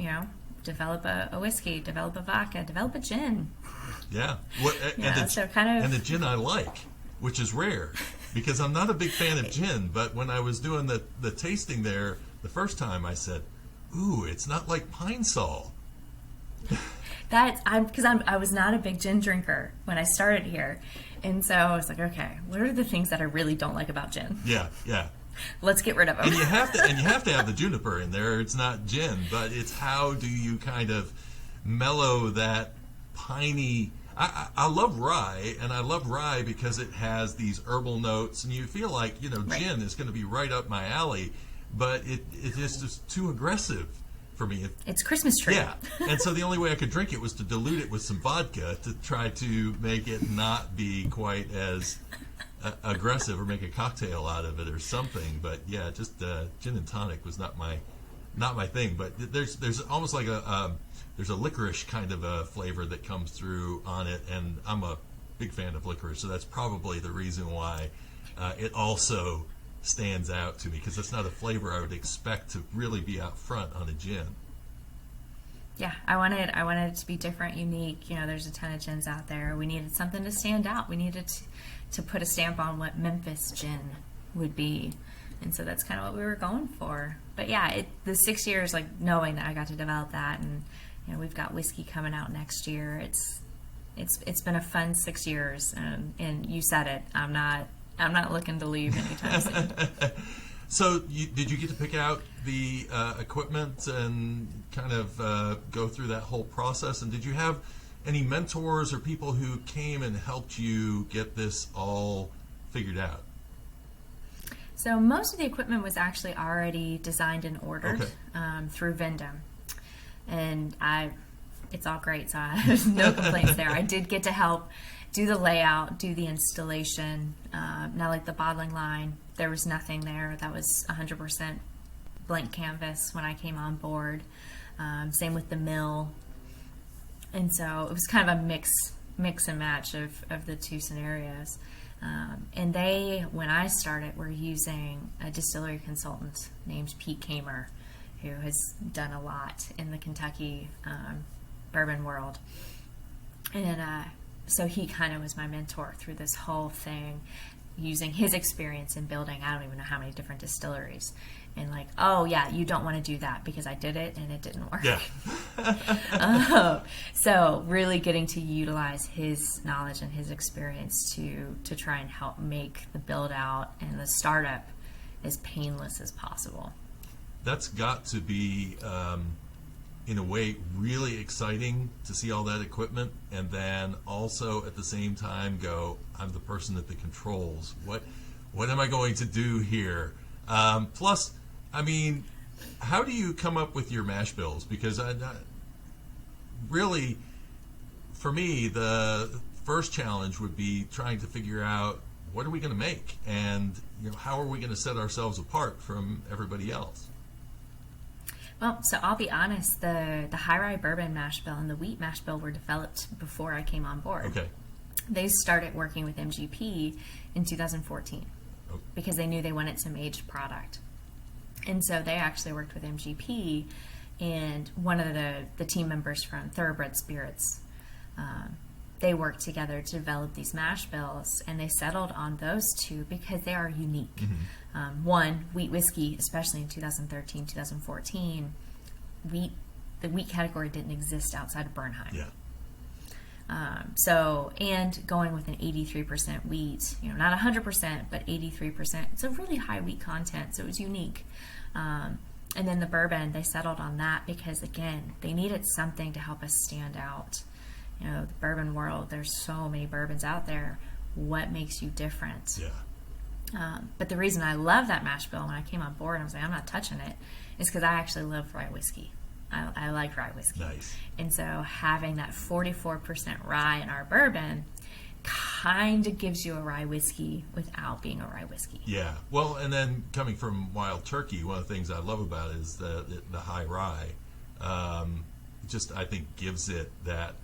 develop a whiskey, develop a vodka, develop a gin. Yeah. What, So kind of. and the gin I like, which is rare, because I'm not a big fan of gin. But when I was doing the tasting there the first time, I said, "Ooh, it's not like Pine Sol." I was not a big gin drinker when I started here, and so I was like, okay, what are the things that I really don't like about gin? Yeah, yeah. Let's get rid of them. And you have to have the juniper in there. It's not gin, but it's how do you kind of mellow that piney. I love rye, and I love rye because it has these herbal notes, and you feel like Right. gin is going to be right up my alley, but it is just too aggressive for me. It's Christmas tree. Yeah, and so the only way I could drink it was to dilute it with some vodka to try to make it not be quite as aggressive, or make a cocktail out of it or something. But yeah, just gin and tonic was not my thing. But there's almost like there's a licorice kind of a flavor that comes through on it, and I'm a big fan of licorice, so that's probably the reason why it also stands out to me, because it's not a flavor I would expect to really be out front on a gin. Yeah, I wanted it to be different, unique. There's a ton of gins out there. We needed something to stand out. We needed to put a stamp on what Memphis gin would be, and so that's kind of what we were going for. But yeah, the 6 years, like knowing that I got to develop that, and we've got whiskey coming out next year. It's been a fun 6 years, and you said it. I'm not looking to leave anytime soon. So did you get to pick out the equipment and kind of go through that whole process? And did you have any mentors or people who came and helped you get this all figured out? So most of the equipment was actually already designed and ordered Okay. through Vendom. And it's all great, so I have no complaints there. I did get to help do the layout, do the installation. Now, like the bottling line, there was nothing there. That was 100% blank canvas when I came on board. Same with the mill. And so it was kind of a mix and match of the two scenarios. And when I started, were using a distillery consultant named Pete Kamer, who has done a lot in the Kentucky bourbon world. And so he kind of was my mentor through this whole thing, using his experience in building, I don't even know how many different distilleries. And like, oh yeah, you don't want to do that because I did it and it didn't work. Yeah. So really getting to utilize his knowledge and his experience to try and help make the build out and the startup as painless as possible. That's got to be, in a way, really exciting to see all that equipment, and then also at the same time go, I'm the person at the controls. What am I going to do here? Plus, I mean, how do you come up with your mash bills? Because really, for me, the first challenge would be trying to figure out what are we going to make, and how are we going to set ourselves apart from everybody else. Well, so I'll be honest, the high rye bourbon mash bill and the wheat mash bill were developed before I came on board. Okay. They started working with MGP in 2014 because they knew they wanted some aged product. And so they actually worked with MGP, and one of the team members from Thoroughbred Spirits, they worked together to develop these mash bills, and they settled on those two because they are unique. Mm-hmm. One, wheat whiskey, especially in 2013, 2014, the wheat category didn't exist outside of Bernheim. Yeah. And going with an 83% wheat, not 100%, but 83%, it's a really high wheat content, so it was unique. And then the bourbon, they settled on that because, again, they needed something to help us stand out. The bourbon world, there's so many bourbons out there. What makes you different? Yeah. But the reason I love that mash bill when I came on board, I was like, I'm not touching it, is because I actually love rye whiskey. I like rye whiskey. Nice. And so having that 44% rye in our bourbon kind of gives you a rye whiskey without being a rye whiskey. Yeah. Well, and then coming from Wild Turkey, one of the things I love about it is the high rye. Just, I think, gives it that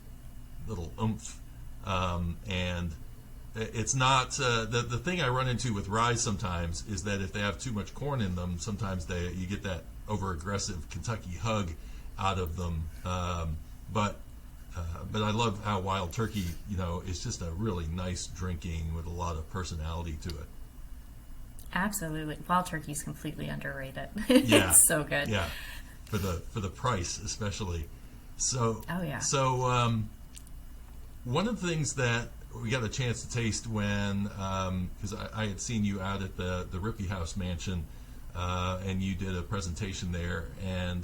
little oomph. And it's not the thing I run into with rye sometimes is that if they have too much corn in them, sometimes you get that over aggressive Kentucky hug out of them. But I love how Wild Turkey, is just a really nice drinking with a lot of personality to it. Absolutely. Wild Turkey is completely underrated. Yeah. It's so good. Yeah. For the price especially. So Oh yeah. So one of the things that we got a chance to taste when because I had seen you out at the Ripy House mansion and you did a presentation there, and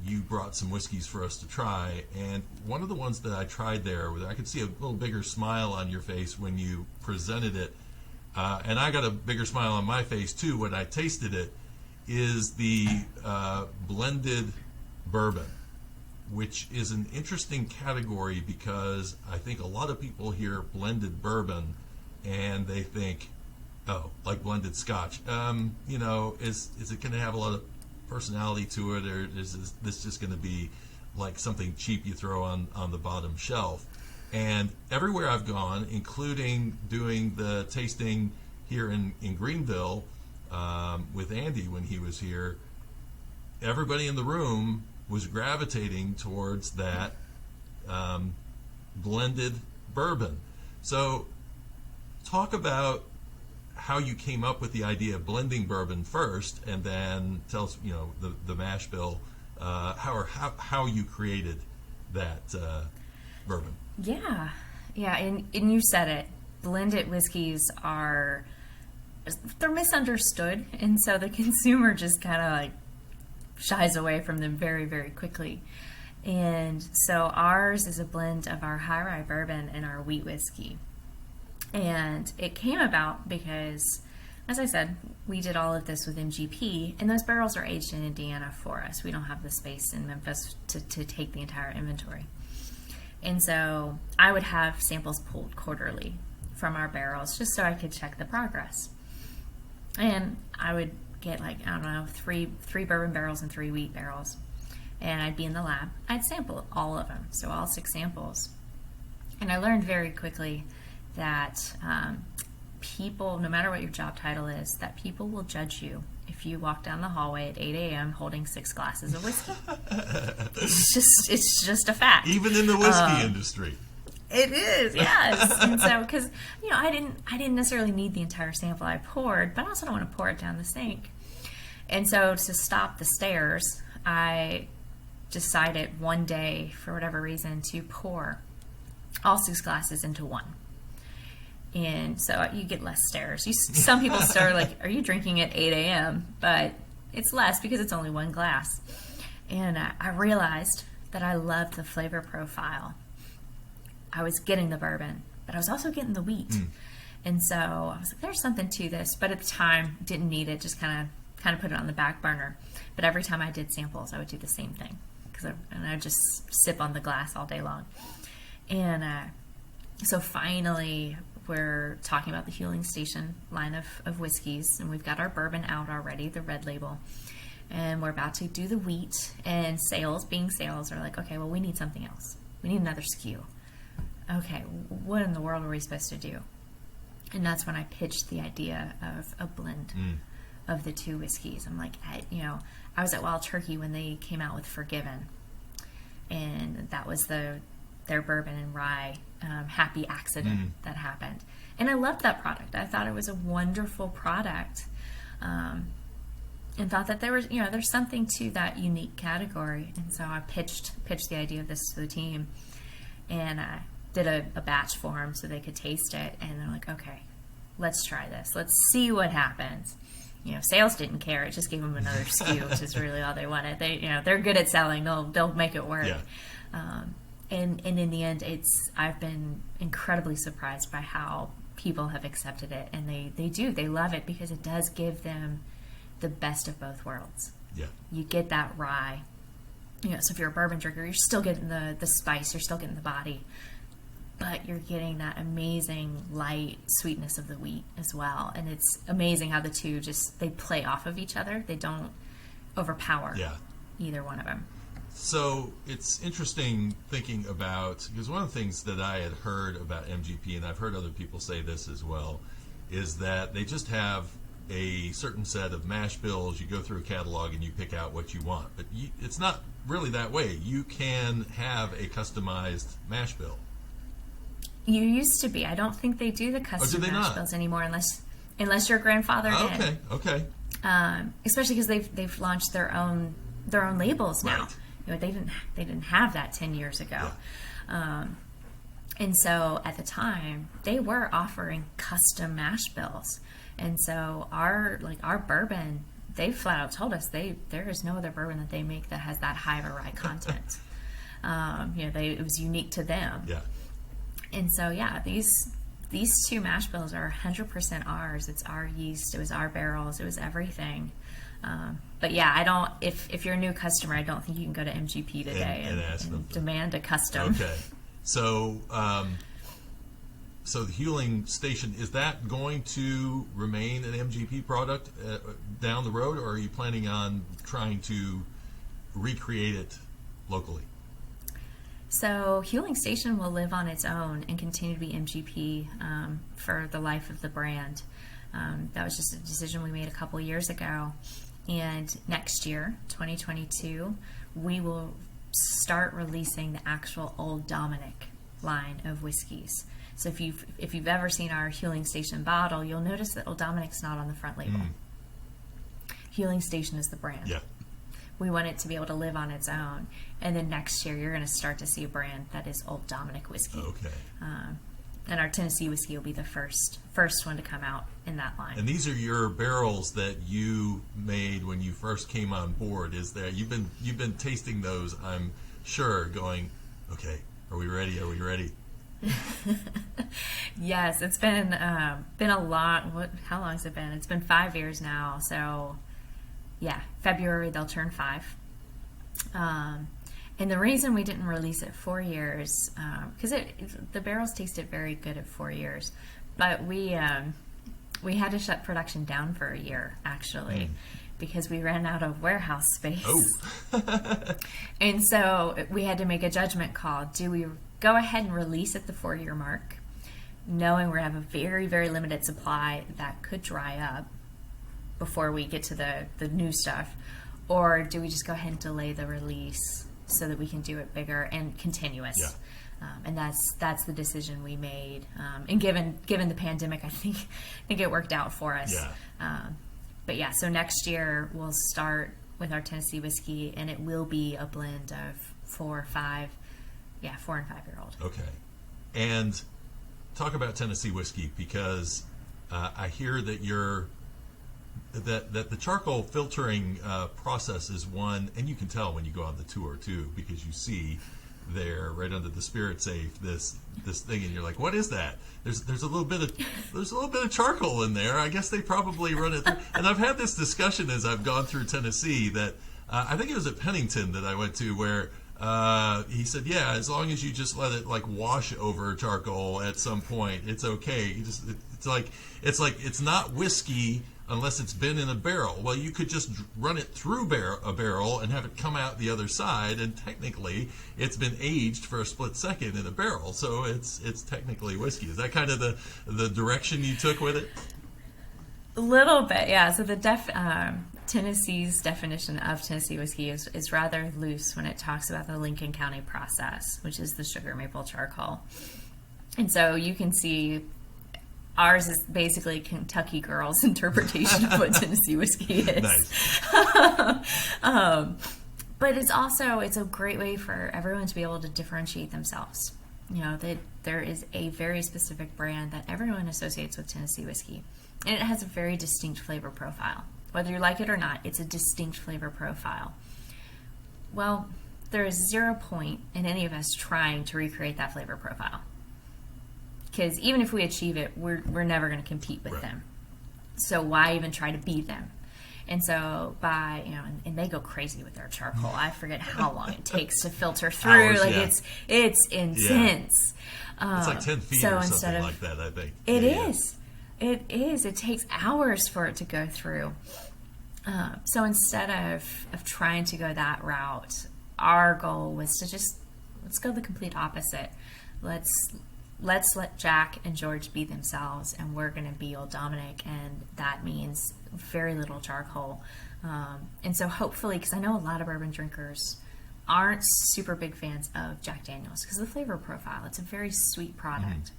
you brought some whiskeys for us to try, and one of the ones that I tried there, I could see a little bigger smile on your face when you presented it, and I got a bigger smile on my face too when I tasted it, is the blended bourbon, which is an interesting category because I think a lot of people hear blended bourbon and they think, oh, like blended scotch. Is it going to have a lot of personality to it, or is this just going to be like something cheap you throw on the bottom shelf? And everywhere I've gone, including doing the tasting here in Greenville with Andy when he was here, everybody in the room was gravitating towards that blended bourbon. So talk about how you came up with the idea of blending bourbon first, and then tell us, the mash bill, how you created that bourbon. Yeah, and you said it. Blended whiskeys they're misunderstood, and so the consumer just kind of like shies away from them very, very quickly. And so ours is a blend of our high rye bourbon and our wheat whiskey. And it came about because, as I said, we did all of this with MGP, and those barrels are aged in Indiana for us. We don't have the space in Memphis to take the entire inventory. And so I would have samples pulled quarterly from our barrels just so I could check the progress. And I would get three bourbon barrels and 3 wheat barrels. And I'd be in the lab. I'd sample all of them, so all 6 samples. And I learned very quickly that people, no matter what your job title is, that people will judge you if you walk down the hallway at 8 a.m. holding 6 glasses of whiskey. It's just a fact. Even in the whiskey industry. It is, yes. And so, because I didn't necessarily need the entire sample I poured, but I also don't want to pour it down the sink. And so, to stop the stares, I decided one day, for whatever reason, to pour all 6 glasses into one. And so you get less stares. Some people start like, are you drinking at 8 a.m.? But it's less because it's only 1 glass. And I realized that I loved the flavor profile. I was getting the bourbon, but I was also getting the wheat. And so I was like, there's something to this. But at the time, didn't need it, just kind of put it on the back burner. But every time I did samples, I would do the same thing. And I would just sip on the glass all day long. And so finally, we're talking about the Healing Station line of whiskeys, and we've got our bourbon out already, the red label, and we're about to do the wheat. And sales are like, okay, well, we need something else. We need another SKU. Okay, what in the world are we supposed to do? And that's when I pitched the idea of a blend of the 2 whiskeys. I'm like, I was at Wild Turkey when they came out with Forgiven, and that was their bourbon and rye happy accident that happened. And I loved that product. I thought it was a wonderful product, and thought that there's something to that unique category. And so I pitched the idea of this to the team, and I did a batch for them so they could taste it. And they're like, okay, let's try this. Let's see what happens. Sales didn't care. It just gave them another SKU, which is really all they wanted. They're good at selling. They'll make it work. Yeah. And in the end, I've been incredibly surprised by how people have accepted it, and they love it because it does give them the best of both worlds. Yeah. You get that rye. So if you're a bourbon drinker, you're still getting the spice, you're still getting the body, but you're getting that amazing light sweetness of the wheat as well. And it's amazing how the two they play off of each other. They don't overpower either one of them. So it's interesting thinking about, because one of the things that I had heard about MGP, and I've heard other people say this as well, is that they just have a certain set of mash bills. You go through a catalog and you pick out what you want. But it's not really that way. You can have a customized mash bill. You used to be. I don't think they do the custom mash bills anymore unless your grandfather did. Okay. Especially because they've launched their own labels now. Right. You know, they didn't have that 10 years ago. Yeah. And so at the time they were offering custom mash bills. And so our bourbon, they flat out told us there is no other bourbon that they make that has that high of a rye content. It was unique to them. Yeah. And so these two mash bills are 100% ours. It's our yeast. It was our barrels. It was everything. But yeah, I don't. If you're a new customer, I don't think you can go to MGP today and ask them demand a custom. Okay. So, so the Huling Station, is that going to remain an MGP product down the road, or are you planning on trying to recreate it locally? So Huling Station will live on its own and continue to be MGP for the life of the brand. That was just a decision we made a couple years ago. And next year, 2022, we will start releasing the actual Old Dominick line of whiskeys. So if you've ever seen our Huling Station bottle, you'll notice that Old Dominick's not on the front label. Huling Station is the brand. Yeah. We want it to be able to live on its own. And then next year, you're going to start to see a brand that is Old Dominick whiskey. Okay. And our Tennessee whiskey will be the first one to come out in that line. And these are your barrels that you made when you first came on board. Is there? You've been tasting those, I'm sure, going, okay, are we ready? Are we ready? Yes, it's been a lot. How long has it been? It's been 5 years now. So, yeah, February they'll turn 5. And the reason we didn't release it 4 years, because the barrels tasted very good at 4 years, but we had to shut production down for a year actually, because we ran out of warehouse space. Oh. And so we had to make a judgment call. Do we go ahead and release at the 4-year mark, knowing we have a very, very limited supply that could dry up before we get to the new stuff, or do we just go ahead and delay the release so that we can do it bigger and continuous? Yeah. And that's the decision we made. And given the pandemic, I think it worked out for us. Yeah. But yeah, so next year we'll start with our Tennessee whiskey, and it will be a blend of 4 and 5 year old. Okay. And talk about Tennessee whiskey, because I hear that that the charcoal filtering process is one, and you can tell when you go on the tour too, because you see there right under the spirit safe this thing, and you're like, what is that? There's a little bit of charcoal in there. I guess they probably run it through. And I've had this discussion as I've gone through Tennessee that I think it was at Pennington that I went to, where he said, yeah, as long as you just let it like wash over charcoal at some point, it's okay. It's like it's not whiskey unless it's been in a barrel. Well, you could just run it through a barrel and have it come out the other side, and technically it's been aged for a split second in a barrel, so it's technically whiskey. Is that kind of the direction you took with it? A little bit, yeah. So the Tennessee's definition of Tennessee whiskey is rather loose when it talks about the Lincoln County process, which is the sugar maple charcoal. And so you can see ours is basically Kentucky Girl's interpretation of what Tennessee whiskey is. Nice. But it's a great way for everyone to be able to differentiate themselves. You know, that there is a very specific brand that everyone associates with Tennessee whiskey. And it has a very distinct flavor profile. Whether you like it or not, it's a distinct flavor profile. Well, there is 0 point in any of us trying to recreate that flavor profile. Because even if we achieve it, we're never going to compete with them. So why even try to beat them? And so and they go crazy with their charcoal. I forget how long it takes to filter through. Hours, it's intense. Yeah. It's like 10 feet or something like that, I think. It is. It is. It takes hours for it to go through. So instead of trying to go that route, our goal was to just let's go the complete opposite. Let's let Jack and George be themselves, and we're going to be Old Dominic, and that means very little charcoal. And so hopefully, because I know a lot of bourbon drinkers aren't super big fans of Jack Daniel's because of the flavor profile. It's a very sweet product.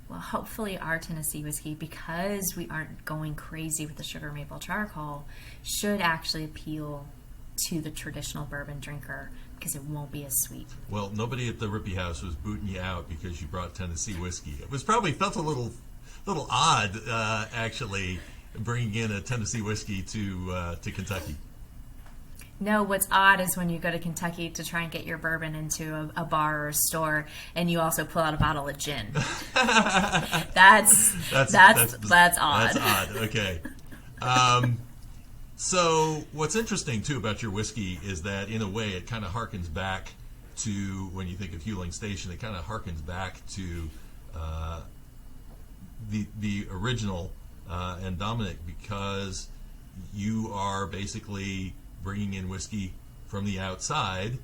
Well, hopefully our Tennessee whiskey, because we aren't going crazy with the sugar maple charcoal, should actually appeal to the traditional bourbon drinker because it won't be as sweet. Well, nobody at the Ripy House was booting you out because you brought Tennessee whiskey. It was probably felt a little odd, actually, bringing in a Tennessee whiskey to Kentucky. No, what's odd is when you go to Kentucky to try and get your bourbon into a bar or a store, and you also pull out a bottle of gin. That's odd. That's odd. Okay. So what's interesting too about your whiskey is that in a way it kind of harkens back to when you think of Huling Station. It kind of harkens back to the original and Dominic, because you are basically bringing in whiskey from the outside,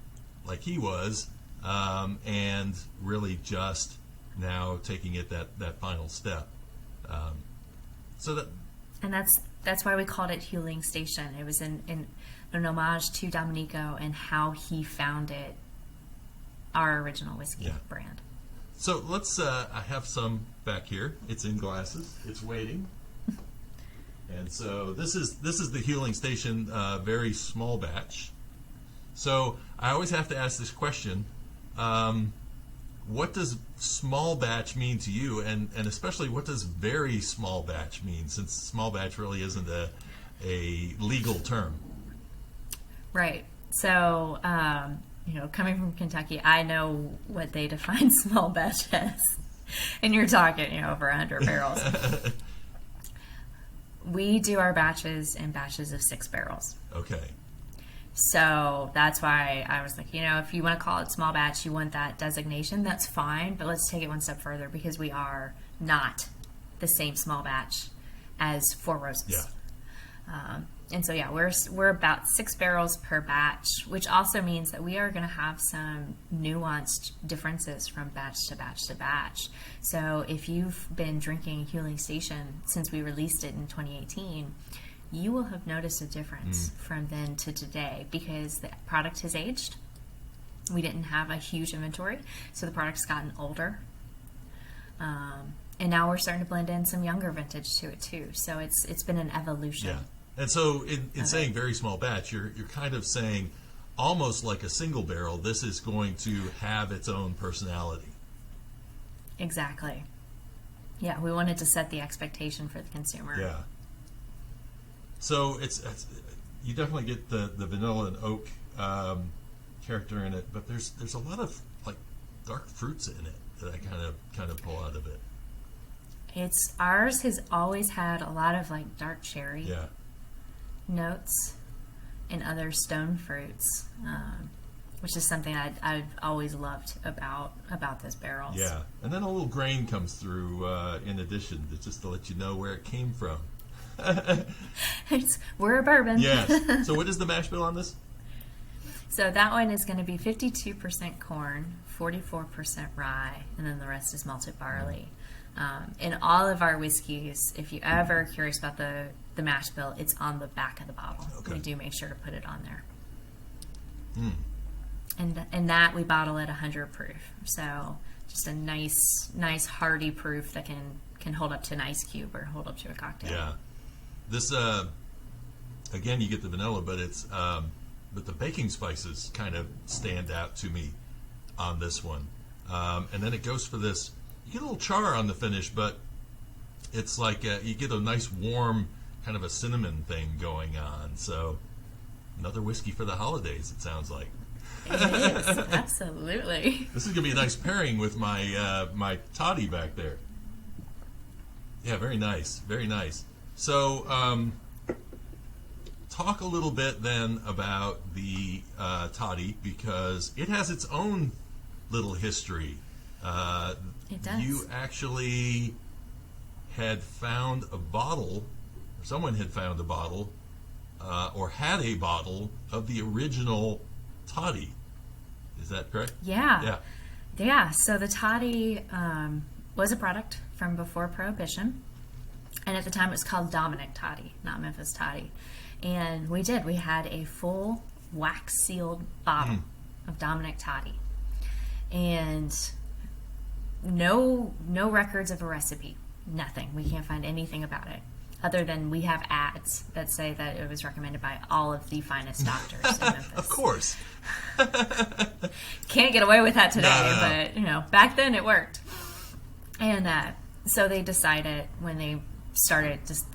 like he was, and really just now taking it that final step. And that's why we called it Huling Station. It was in an homage to Domenico and how he founded our original whiskey brand. So let's. I have some back here. It's in glasses. It's waiting. And so this is the Huling Station, very small batch. So I always have to ask this question: what does small batch mean to you, and especially what does very small batch mean? Since small batch really isn't a legal term. Right. So coming from Kentucky, I know what they define small batch as, and you're talking over 100 barrels. We do our batches in batches of 6 barrels. Okay. So that's why I was like, if you want to call it small batch, you want that designation, that's fine. But let's take it one step further, because we are not the same small batch as Four Roses. Yeah. And so, we're about 6 barrels per batch, which also means that we are going to have some nuanced differences from batch to batch to batch. So if you've been drinking Huling Station since we released it in 2018, you will have noticed a difference from then to today, because the product has aged. We didn't have a huge inventory, so the product's gotten older. And now we're starting to blend in some younger vintage to it too. So it's been an evolution. Yeah. And so in saying very small batch, you're kind of saying almost like a single barrel, this is going to have its own personality. Exactly. Yeah, we wanted to set the expectation for the consumer. Yeah. So it's you definitely get the vanilla and oak character in it, but there's a lot of like dark fruits in it that I kind of pull out of it. Ours has always had a lot of like dark cherry notes and other stone fruits, which is something I've always loved about those barrels. Yeah, and then a little grain comes through in addition, just to let you know where it came from. We're a bourbon. Yes. So what is the mash bill on this? So that one is going to be 52% corn, 44% rye, and then the rest is malted barley. In all of our whiskeys, if you're ever curious about the mash bill, it's on the back of the bottle. Okay. We do make sure to put it on there. And that we bottle at 100 proof. So just a nice hearty proof that can hold up to an ice cube or hold up to a cocktail. Yeah. This again, you get the vanilla, but it's but the baking spices kind of stand out to me on this one. And then it goes for this. You get a little char on the finish, but it's like you get a nice warm kind of a cinnamon thing going on. So another whiskey for the holidays, it sounds like. It is, absolutely. This is going to be a nice pairing with my my toddy back there. Yeah, very nice, very nice. So talk a little bit then about the toddy, because it has its own little history. It does. You actually had found a bottle, or someone had found a bottle, or had a bottle of the original toddy. Is that correct? Yeah. Yeah. So the toddy was a product from before Prohibition. And at the time it was called Dominic toddy, not Memphis toddy. And we had a full wax sealed bottle of Dominic toddy. And no records of a recipe. Nothing. We can't find anything about it. Other than we have ads that say that it was recommended by all of the finest doctors in Memphis. Of course. Can't get away with that today, No. but back then it worked. And so they decided when they started just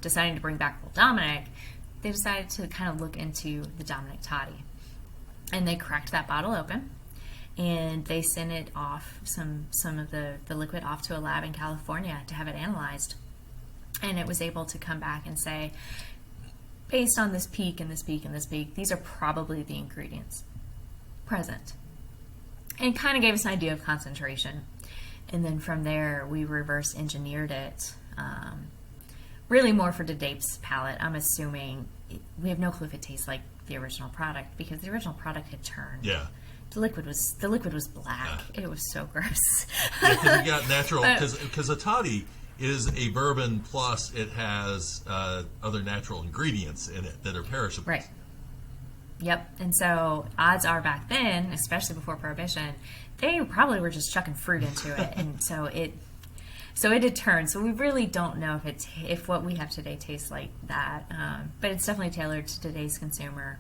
deciding to bring back Old Dominic, they decided to kind of look into the Dominic toddy, and they cracked that bottle open, and they sent it off some of the liquid off to a lab in California to have it analyzed. And it was able to come back and say, based on this peak and this peak and this peak, these are probably the ingredients present. And kind of gave us an idea of concentration. And then from there, we reverse engineered it, really more for today's palate. I'm assuming we have no clue if it tastes like the original product, because the original product had turned. Yeah. The liquid was black. It was so gross. Yeah, because you got natural, because a toddy is a bourbon plus it has other natural ingredients in it that are perishable. Right. Yep. And so odds are back then, especially before Prohibition, they probably were just chucking fruit into it, and so it had turned. So we really don't know if what we have today tastes like that, but it's definitely tailored to today's consumer.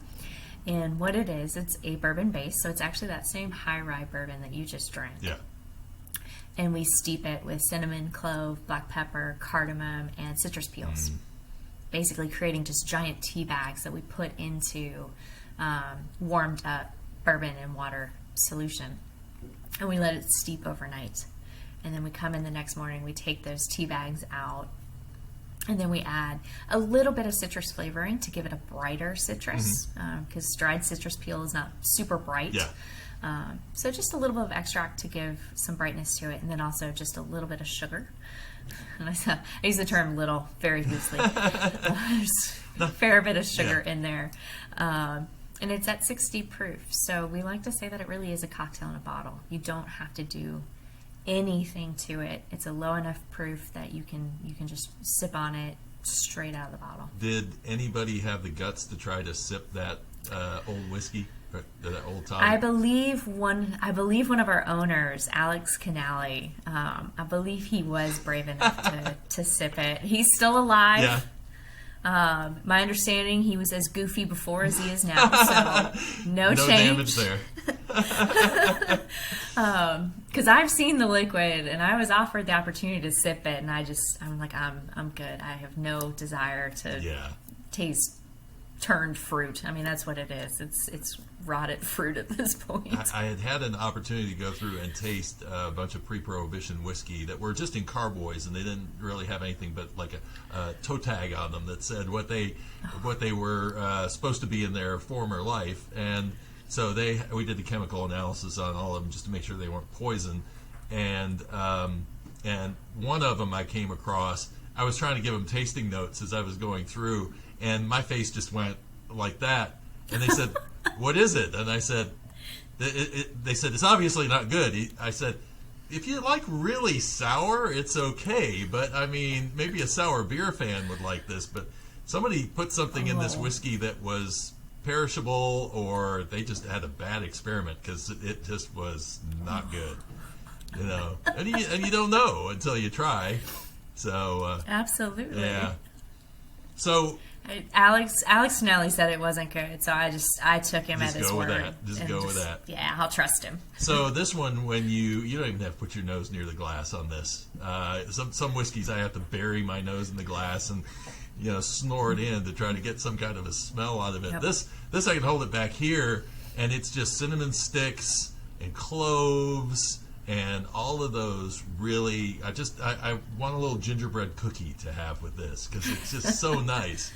And what it is, it's a bourbon base, so it's actually that same high rye bourbon that you just drank. Yeah. And we steep it with cinnamon, clove, black pepper, cardamom, and citrus peels. Basically creating just giant tea bags that we put into warmed up bourbon and water solution. And we let it steep overnight. And then we come in the next morning, we take those tea bags out, and then we add a little bit of citrus flavoring to give it a brighter citrus, because dried citrus peel is not super bright. Yeah. So just a little bit of extract to give some brightness to it, and then also just a little bit of sugar. And I use the term little very loosely. There's a fair bit of sugar in there. And it's at 60 proof. So we like to say that it really is a cocktail in a bottle. You don't have to do anything to it. It's a low enough proof that you can just sip on it straight out of the bottle. Did anybody have the guts to try to sip that old whiskey? That old toddy? I believe one of our owners, Alex Canale, I believe he was brave enough to sip it. He's still alive. Yeah. My understanding, he was as goofy before as he is now, so no change. Damage there. Because I've seen the liquid, and I was offered the opportunity to sip it, and I'm like, I'm good. I have no desire to taste turned fruit. I mean, that's what it is. It's rotted fruit at this point. I had an opportunity to go through and taste a bunch of pre-Prohibition whiskey that were just in carboys, and they didn't really have anything but like a toe tag on them that said what they were supposed to be in their former life. And so we did the chemical analysis on all of them just to make sure they weren't poison. And one of them I came across, I was trying to give them tasting notes as I was going through, and my face just went like that. And they said, "What is it?" And I said, they said, "It's obviously not good." I said, "If you like really sour, it's okay. But, I mean, maybe a sour beer fan would like this. But somebody put something in this whiskey that was perishable, or they just had a bad experiment, because it just was not good." You know, and you don't know until you try. So absolutely. Yeah. So Alex Canale said it wasn't good, so I took him at his word. Just go with that. Yeah, I'll trust him. So this one, when you don't even have to put your nose near the glass on this. Some whiskeys I have to bury my nose in the glass and snore it in to try to get some kind of a smell out of it. Yep. This I can hold it back here, and it's just cinnamon sticks and cloves and all of those. Really, I want a little gingerbread cookie to have with this, because it's just so nice.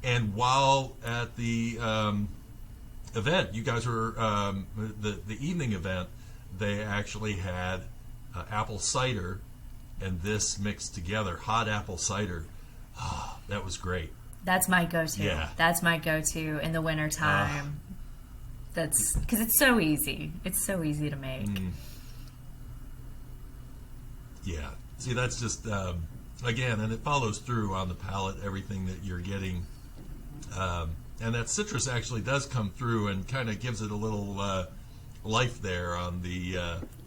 And while at the event, you guys were the evening event, they actually had apple cider and this mixed together, hot apple cider. That was great. That's my go-to. Yeah. That's my go-to in the wintertime. That's because it's so easy. It's so easy to make. Yeah. See, that's just, again, and it follows through on the palate, everything that you're getting. And that citrus actually does come through and kind of gives it a little life there on the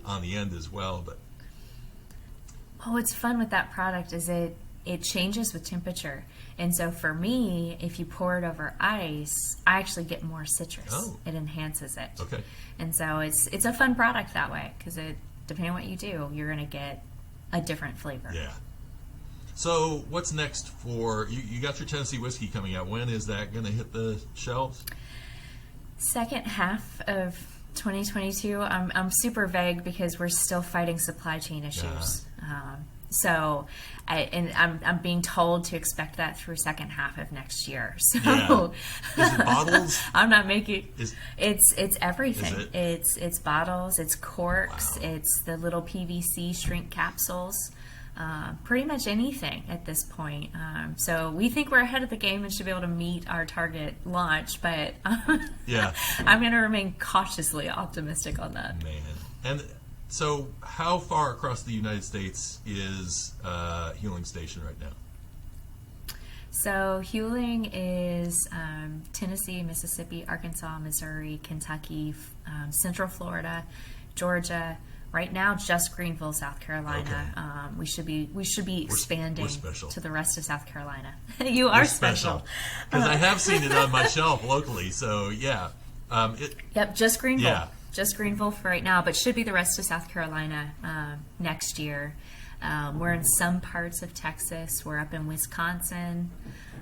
end as well. But what's fun with that product is it changes with temperature. And so for me, if you pour it over ice, I actually get more citrus. Oh. It enhances it. Okay. And so it's a fun product that way because depending on what you do, you're going to get a different flavor. Yeah. So what's next for you? You got your Tennessee whiskey coming out. When is that going to hit the shelves? Second half of 2022. I'm super vague because we're still fighting supply chain issues. So I'm being told to expect that through second half of next year. So Is it bottles? I'm not making it's everything. Is it? It's bottles, it's corks, Wow. it's the little PVC shrink capsules. Pretty much anything at this point. So we think we're ahead of the game and should be able to meet our target launch, but Yeah. I'm going to remain cautiously optimistic on that. Man. And so how far across the United States is Healing Station right now? So Huling is Tennessee, Mississippi, Arkansas, Missouri, Kentucky, Central Florida, Georgia. Right now, just Greenville, South Carolina. Okay. We should be expanding special. to the rest of South Carolina. You are special. Because I have seen it on my shelf locally. So yeah. Yep, just Greenville. Yeah. Just Greenville for right now, but should be the rest of South Carolina next year. We're in some parts of Texas. We're up in Wisconsin.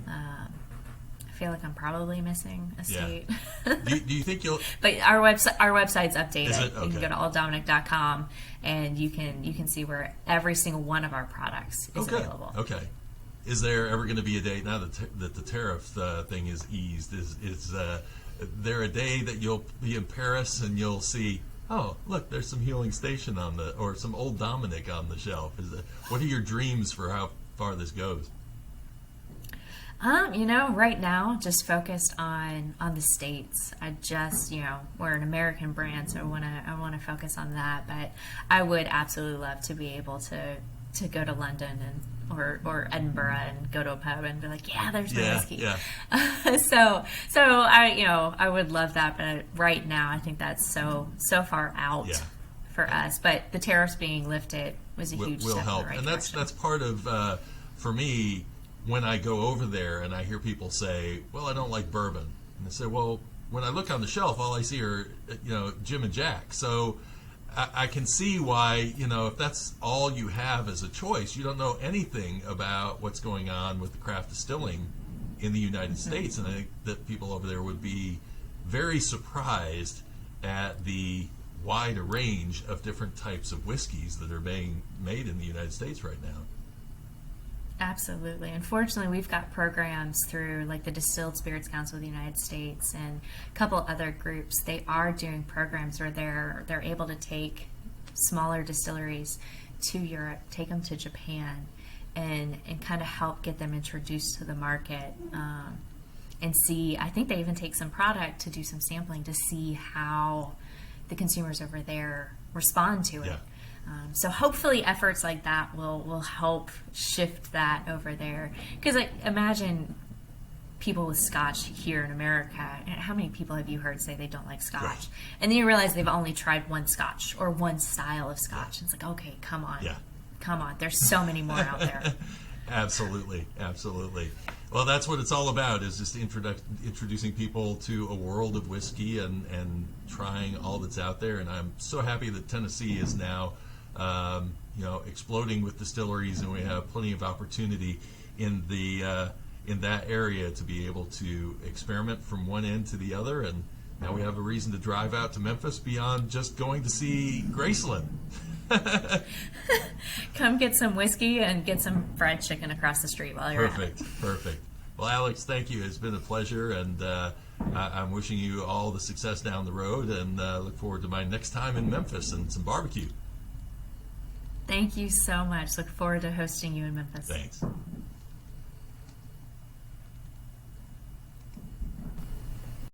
I feel like I'm probably missing a state. Do you think you'll? But our website's updated. Is it? You can go to olddominic.com and you can see where every single one of our products is available. Okay. Is there ever going to be a day now that the tariff thing is eased? Is there a day that you'll be in Paris and you'll see? Oh, look, there's some Healing Station or some Old Dominic on the shelf. What are your dreams for how far this goes? Right now, just focused on the States. We're an American brand, so I want to focus on that. But I would absolutely love to be able to go to London or Edinburgh and go to a pub and be like, yeah, there's my whiskey. Yeah. So I would love that, but right now I think that's so far out for us. But the tariffs being lifted was a huge will step help, in the right and direction. that's part of for me. When I go over there and I hear people say, well, I don't like bourbon. And I say, well, when I look on the shelf, all I see are, Jim and Jack. So I can see why, if that's all you have as a choice, you don't know anything about what's going on with the craft distilling in the United States. And I think that people over there would be very surprised at the wide range of different types of whiskeys that are being made in the United States right now. Absolutely. Unfortunately, we've got programs through like the Distilled Spirits Council of the United States and a couple other groups. They are doing programs where they're able to take smaller distilleries to Europe, take them to Japan, and kind of help get them introduced to the market and see. I think they even take some product to do some sampling to see how the consumers over there respond to it. Yeah. So hopefully efforts like that will help shift that over there. Because imagine people with Scotch here in America. How many people have you heard say they don't like Scotch? Right. And then you realize they've only tried one Scotch or one style of Scotch. And it's like, okay, come on. Yeah. Come on. There's so many more out there. Absolutely. Well, that's what it's all about, is just introducing people to a world of whiskey and trying all that's out there. And I'm so happy that Tennessee is now, exploding with distilleries, and we have plenty of opportunity in that area to be able to experiment from one end to the other. And now we have a reason to drive out to Memphis beyond just going to see Graceland. Come get some whiskey and get some fried chicken across the street while you're at it. Perfect. Well, Alex, thank you. It's been a pleasure, and I'm wishing you all the success down the road, and look forward to my next time in Memphis and some barbecue. Thank you so much. Look forward to hosting you in Memphis. Thanks.